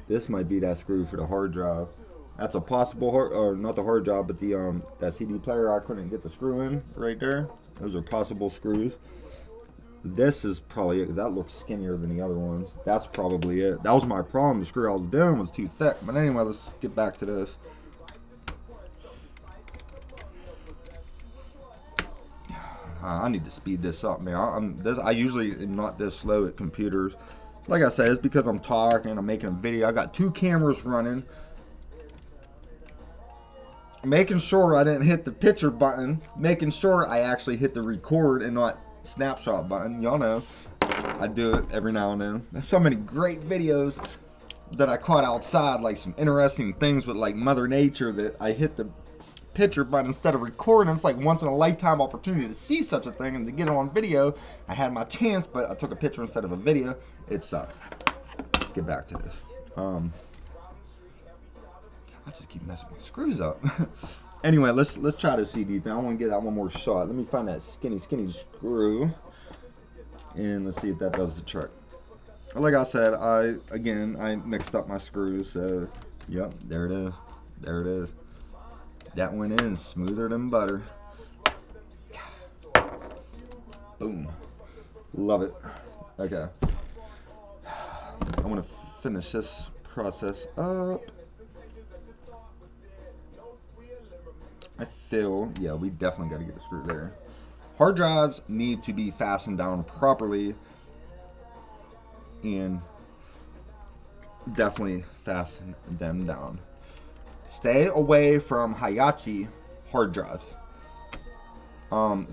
This might be that screw for the hard drive. That's a possible or not the hard drive, but the that CD player I couldn't get the screw in right there. Those are possible screws. This is probably it, because that looks skinnier than the other ones. That's probably it. That was my problem. The screw I was doing was too thick. But anyway, let's get back to this. I need to speed this up, man. I usually am not this slow at computers. Like I said, it's because I'm talking, I'm making a video. I got two cameras running. Making sure I didn't hit the picture button. Making sure I actually hit the record and not snapshot button. Y'all know I do it every now and then. There's so many great videos that I caught outside, like some interesting things with like Mother Nature, that I hit the picture button instead of recording. It's like once in a lifetime opportunity to see such a thing and to get it on video. I had my chance, but I took a picture instead of a video. It sucks. Let's get back to this. I just keep messing my screws up. Anyway, let's try the CD thing. I want to get that one more shot. Let me find that skinny screw, and let's see if that does the trick. Like I said, I mixed up my screws. So, yep, there it is. There it is. That went in smoother than butter. Boom. Love it. Okay. I want to finish this process up. I feel, yeah, we definitely got to get the screw there. Hard drives need to be fastened down properly, and definitely fasten them down. Stay away from Hayachi hard drives.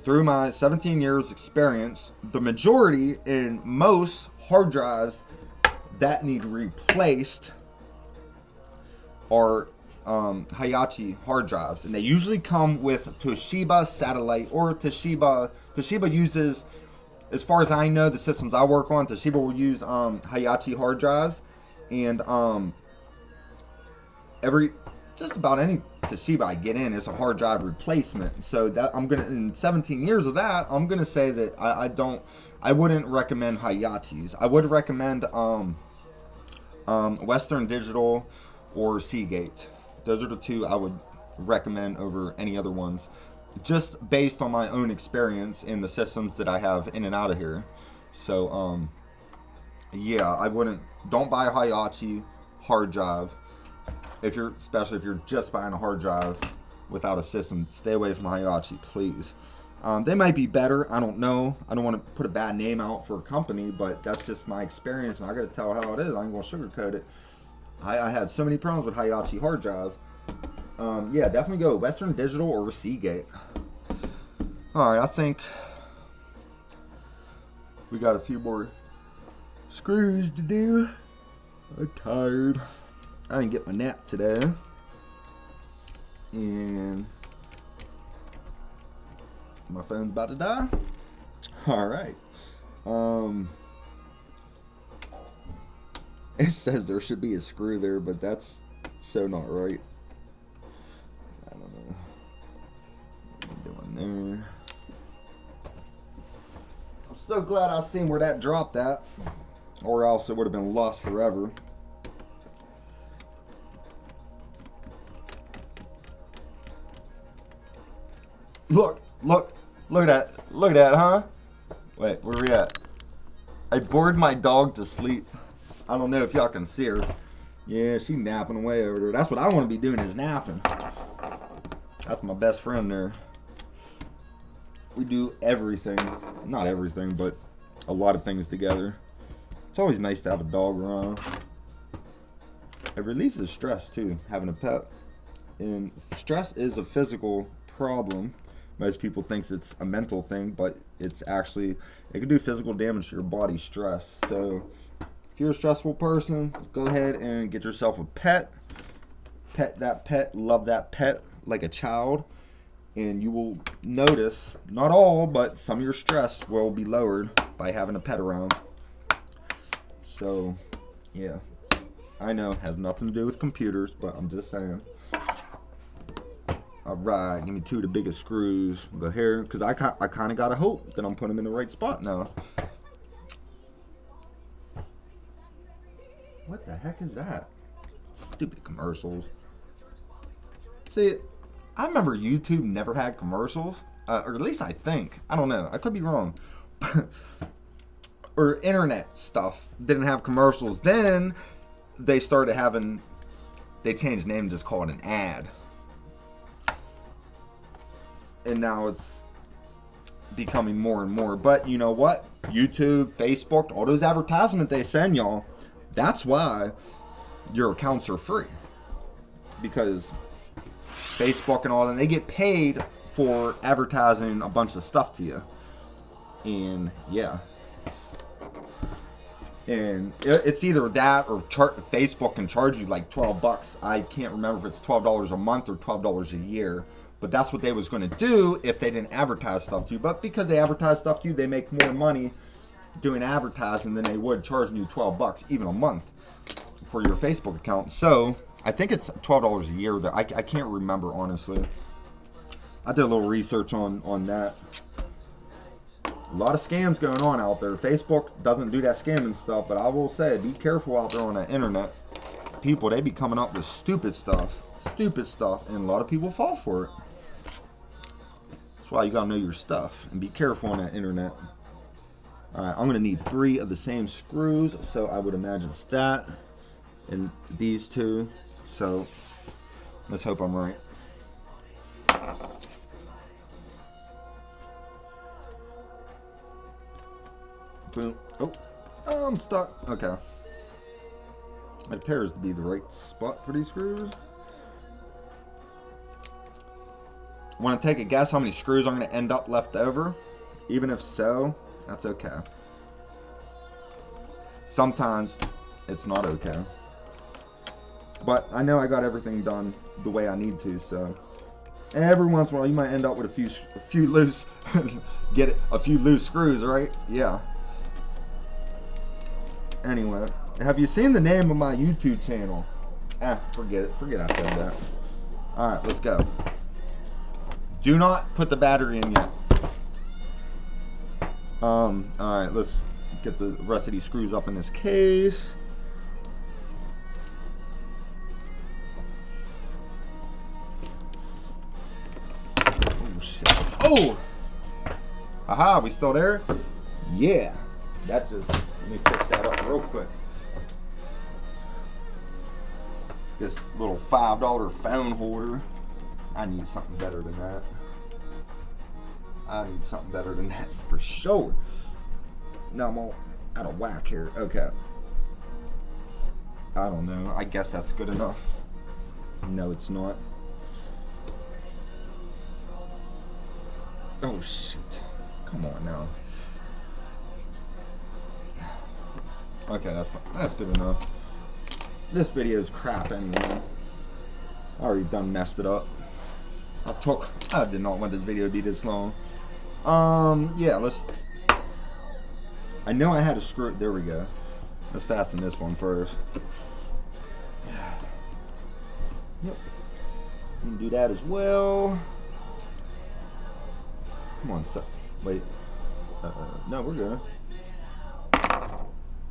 Through my 17 years experience, the majority in most hard drives that need replaced are Hayachi hard drives, and they usually come with Toshiba satellite or Toshiba. Toshiba uses, as far as I know, the systems I work on, Toshiba will use Hayachi hard drives, and just about any Toshiba I get in is a hard drive replacement. So that in 17 years of that, I'm gonna say that I wouldn't recommend Hayachis. I would recommend Western Digital or Seagate. Those are the two I would recommend over any other ones, just based on my own experience in the systems that I have in and out of here. So yeah, don't buy a Hayachi hard drive. Especially if you're just buying a hard drive without a system, stay away from Hayachi, please. They might be better. I don't know. I don't want to put a bad name out for a company, but that's just my experience, and I got to tell how it is. I ain't gonna sugarcoat it. I had so many problems with Hayachi hard drives. Yeah, definitely go Western Digital or Seagate. All right, I think we got a few more screws to do. I'm tired. I didn't get my nap today, and my phone's about to die. All right. It says there should be a screw there, but that's so not right. I don't know. What are you doing there? I'm so glad I seen where that dropped at, or else it would have been lost forever. Look at that, huh? Wait, where we at? I bored my dog to sleep. I don't know if y'all can see her. Yeah, she napping away over there. That's what I want to be doing, is napping. That's my best friend there. We do everything. Not everything, but a lot of things together. It's always nice to have a dog around. It releases stress too, having a pet. And stress is a physical problem. Most people think it's a mental thing, but it's actually, it can do physical damage to your body, stress. So if you're a stressful person, go ahead and get yourself a pet. Pet that pet, love that pet like a child, and you will notice, not all, but some of your stress will be lowered by having a pet around. So, yeah. I know it has nothing to do with computers, but I'm just saying. Alright, give me two of the biggest screws. Go here, because I kind of got to hope that I'm putting them in the right spot now. What the heck is that? Stupid commercials. See, I remember YouTube never had commercials. Or at least I think. I don't know. I could be wrong. Or internet stuff didn't have commercials. Then they started having... They changed the name and just called it an ad. And now it's becoming more and more. But you know what? YouTube, Facebook, all those advertisements they send y'all, that's why your accounts are free. Because Facebook and all that, they get paid for advertising a bunch of stuff to you. And yeah. And it's either that or Facebook can charge you like $12. I can't remember if it's $12 a month or $12 a year. But that's what they was going to do if they didn't advertise stuff to you. But because they advertise stuff to you, they make more money doing advertising than they would charging you $12 even a month for your Facebook account. So I think it's $12 a year. I can't remember, honestly. I did a little research on that. A lot of scams going on out there. Facebook doesn't do that scamming stuff, but I will say, be careful out there on the internet. People, they be coming up with stupid stuff, and a lot of people fall for it. That's why you gotta know your stuff and be careful on that internet. Alright, I'm gonna need 3 of the same screws, so I would imagine it's that and these 2. So let's hope I'm right. Boom. Oh, I'm stuck. Okay. It appears to be the right spot for these screws. Want to take a guess how many screws I'm going to end up left over? Even if so, that's okay. Sometimes it's not okay. But I know I got everything done the way I need to, so. And every once in a while you might end up with a few loose, get it, a few loose screws, right? Yeah. Anyway, have you seen the name of my YouTube channel? Forget it. Forget I said that. Alright, let's go. Do not put the battery in yet. Alright, let's get the rest of these screws up in this case. Oh, shit. Oh! Aha, we still there? Yeah. That just, let me fix that up real quick. This little $5 phone holder. I need something better than that. I need something better than that for sure. Now I'm all out of whack here. Okay. I don't know. I guess that's good enough. No, it's not. Oh, shit. Come on now. Okay, that's good enough. This video is crap anyway. I already done messed it up. I did not want this video to be this long. Yeah, I know I had to screw it. There we go. Let's fasten this one first. Yep. You can do that as well. Come on, wait. No, we're good.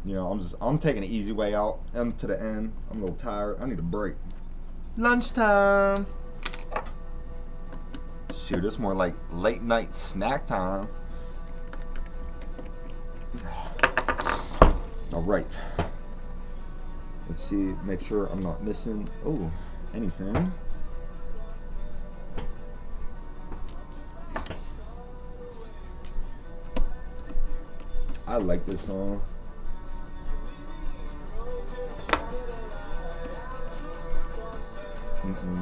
You know, I'm taking the easy way out. I'm to the end. I'm a little tired. I need a break. Lunchtime. Shoot, it's more like late night snack time. All right. Let's see. Make sure I'm not missing. Oh, anything. I like this song.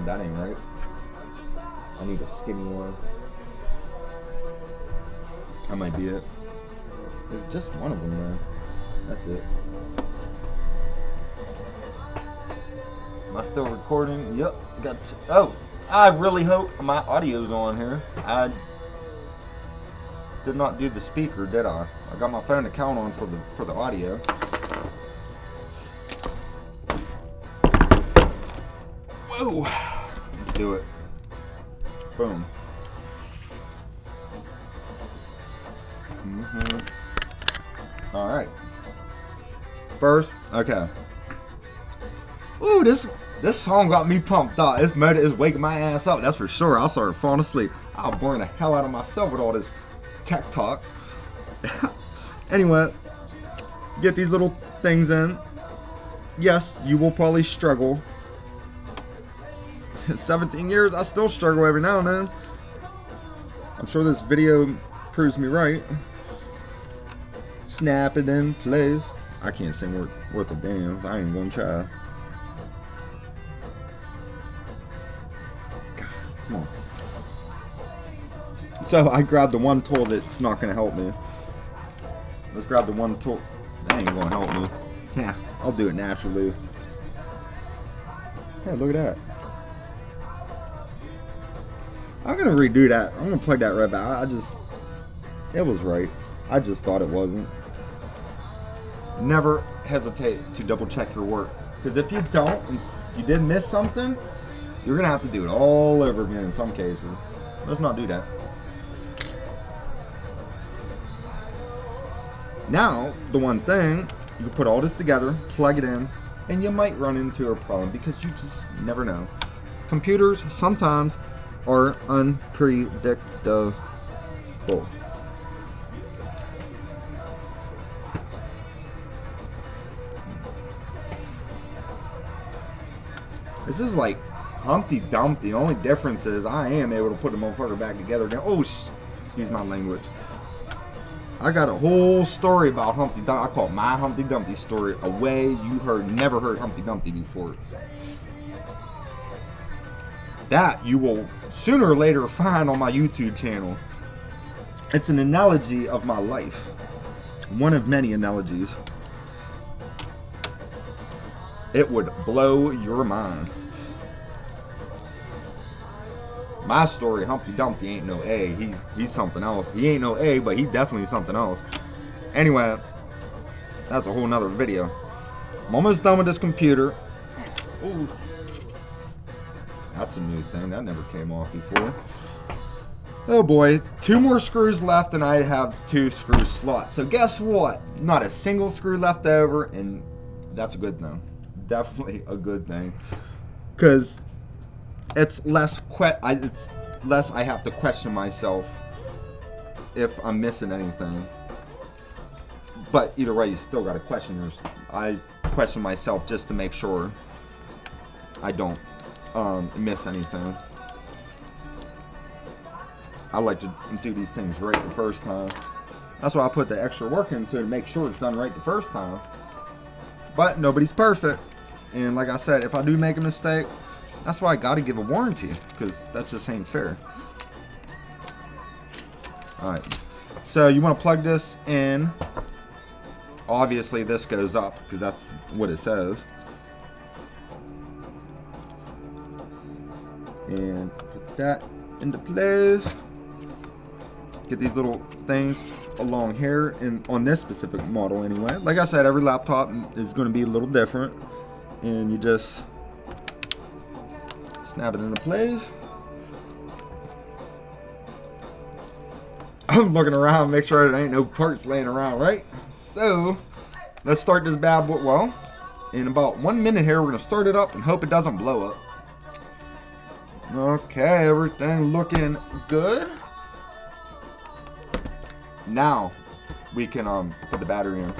That ain't right. I need a skinny one. That might be it. There's just one of them, man. That's it. Am I still recording? Yep. Oh, I really hope my audio's on here. I did not do the speaker, did I? I got my phone account on for the audio. Whoa. Let's do it. Boom. All right. First, okay. Ooh, this song got me pumped up. It's waking my ass up. That's for sure. I started falling asleep. I'll burn the hell out of myself with all this tech talk. Anyway, get these little things in. Yes, you will probably struggle. 17 years, I still struggle every now and then. I'm sure this video proves me right. Snap it in place. I can't sing worth a damn. I ain't gonna try. God, come on. So I grabbed the one tool that's not gonna help me. Let's grab the one tool that ain't gonna help me. Yeah, I'll do it naturally. Hey, look at that. I'm gonna redo that. I'm gonna plug that right back. It was right. I just thought it wasn't. Never hesitate to double check your work. Because if you don't, and you did miss something, you're gonna have to do it all over again in some cases. Let's not do that. Now, the one thing, you can put all this together, plug it in, and you might run into a problem because you just never know. Computers sometimes are unpredictable. This is like Humpty Dumpty. The only difference is I am able to put the motherfucker back together again. Oh, excuse my language. I got a whole story about Humpty Dumpty. I call it my Humpty Dumpty story. A way you never heard Humpty Dumpty before. That you will sooner or later find on my YouTube channel. It's an analogy of my life. One of many analogies. It would blow your mind. My story, Humpty Dumpty ain't no A. He's something else. He ain't no A, but he definitely something else. Anyway, that's a whole nother video. I'm almost done with this computer. Ooh. That's a new thing. That never came off before. Oh boy. 2 more screws left and I have 2 screw slots. So guess what? Not a single screw left over, and that's a good thing. Definitely a good thing. Because it's less I have to question myself if I'm missing anything. But either way, you still got to question yourself. I question myself just to make sure I don't miss anything. I like to do these things right the first time. That's why I put the extra work into to make sure it's done right the first time. But nobody's perfect. And like I said, if I do make a mistake, that's why I gotta give a warranty, because that just ain't fair. Alright, so you want to plug this in. Obviously this goes up because that's what it says. And put that into place. Get these little things along here, and on this specific model anyway. Like I said, every laptop is going to be a little different, and you just snap it into place. I'm looking around, make sure there ain't no parts laying around, right? So let's start this bad boy. Well, in about 1 minute here, we're gonna start it up and hope it doesn't blow up. Okay, everything looking good. Now we can put the battery in.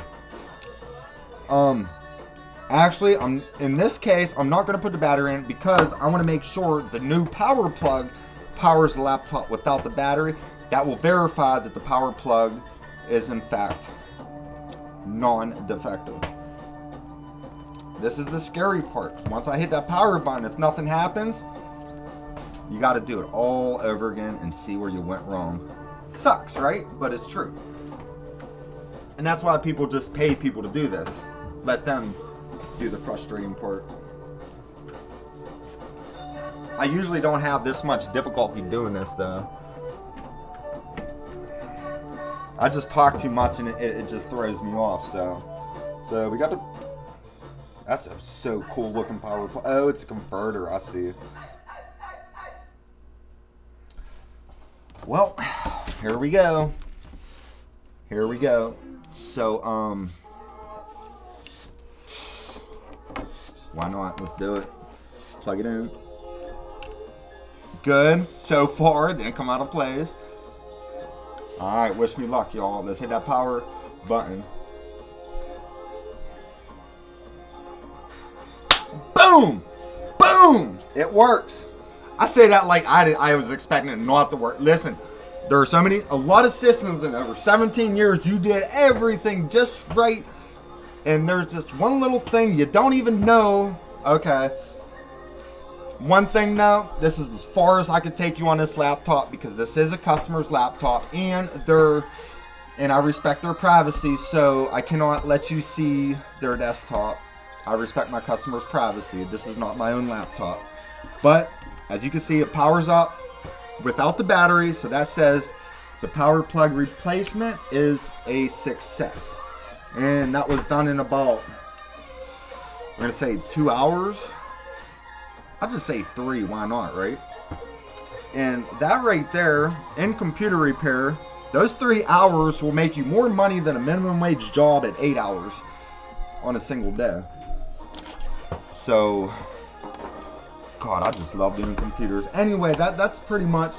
Actually, in this case, I'm not gonna put the battery in because I want to make sure the new power plug powers the laptop without the battery. That will verify that the power plug is in fact non-defective. This is the scary part. Once I hit that power button, if nothing happens, you got to do it all over again and see where you went wrong. Sucks, right? But it's true. And that's why people just pay people to do this. Let them do the frustrating part. I usually don't have this much difficulty doing this though. I just talk too much and it just throws me off. So we got to. That's a so cool looking power plug. Oh, it's a converter. I see. Well, here we go. Here we go. So why not? Let's do it. Plug it in. Good. So far, didn't come out of place. Alright, wish me luck, y'all. Let's hit that power button. Boom! Boom! It works. I say that like I was expecting it not to work. Listen, there are a lot of systems in over 17 years you did everything just right, and there's just one little thing you don't even know. Okay. One thing now, this is as far as I could take you on this laptop because this is a customer's laptop and I respect their privacy, so I cannot let you see their desktop. I respect my customer's privacy. This is not my own laptop. But as you can see, it powers up without the battery, so that says the power plug replacement is a success. And that was done in about, we're gonna say 2 hours. I'll just say 3, why not, right? And that right there, in computer repair, those 3 hours will make you more money than a minimum wage job at 8 hours on a single day. So, God, I just love doing computers. Anyway, that's pretty much,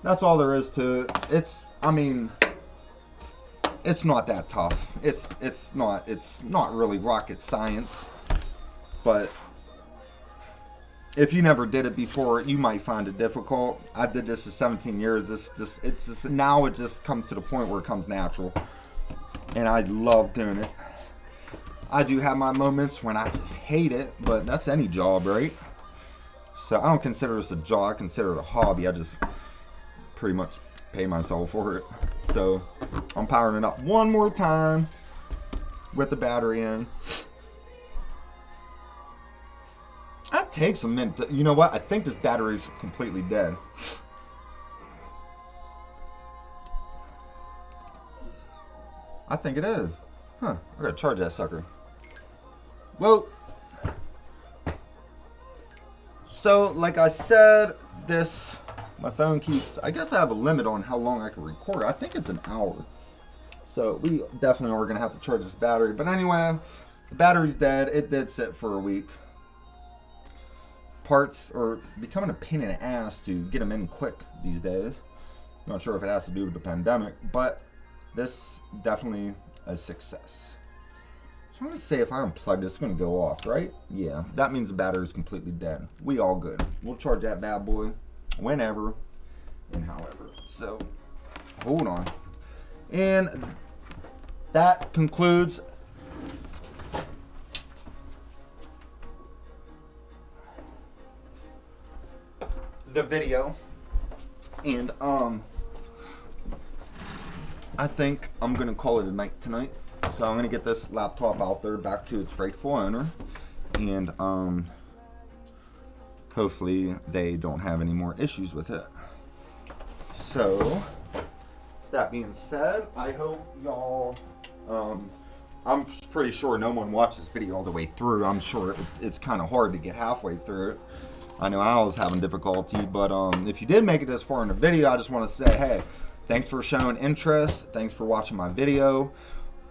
that's all there is to it. I mean, it's not that tough. It's not really rocket science, but if you never did it before, you might find it difficult. I did this for 17 years. Now it just comes to the point where it comes natural. And I love doing it. I do have my moments when I just hate it, but that's any job, right? So I don't consider this a job, I consider it a hobby. I just pretty much pay myself for it. So I'm powering it up one more time with the battery in. That takes a minute. You know what? I think this battery's completely dead. I think it is. Huh. I gotta charge that sucker. Well, so like I said, my phone keeps, I guess I have a limit on how long I can record. I think it's an hour. So we definitely are gonna have to charge this battery. But anyway, the battery's dead. It did sit for a week. Parts are becoming a pain in the ass to get them in quick these days. Not sure if it has to do with the pandemic, but this definitely a success. So I'm gonna say if I unplug this, it's gonna go off, right? Yeah, that means the battery is completely dead. We all good. We'll charge that bad boy whenever. and however. So hold on. And that concludes the video. And I think I'm gonna call it a night tonight. So I'm gonna get this laptop out there back to its rightful owner, and hopefully they don't have any more issues with it. So that being said, I hope y'all, I'm pretty sure no one watched this video all the way through. I'm sure it's kind of hard to get halfway through it. I know I was having difficulty, but if you did make it this far in the video, I just want to say, hey, thanks for showing interest. Thanks for watching my video.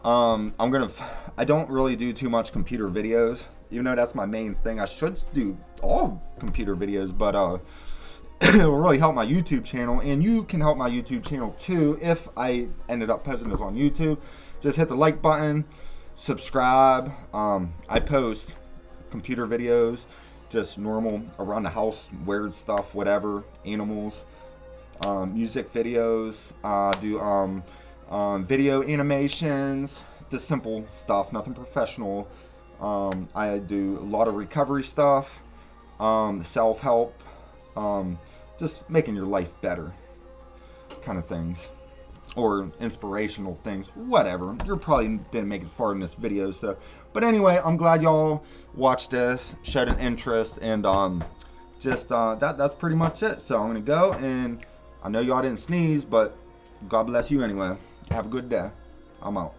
I don't really do too much computer videos, even though that's my main thing. I should do all computer videos, but it will really help my YouTube channel, and you can help my YouTube channel too if I ended up posting this on YouTube. Just hit the like button, subscribe. I post computer videos, just normal around the house, weird stuff, whatever, animals, music videos, do video animations, the simple stuff, nothing professional. I do a lot of recovery stuff, self-help, just making your life better kind of things, or inspirational things, whatever. You probably didn't make it far in this video, so, but anyway, I'm glad y'all watched this, showed an interest, and that's pretty much it. So I'm gonna go, and I know y'all didn't sneeze, but God bless you anyway. Have a good day. I'm out.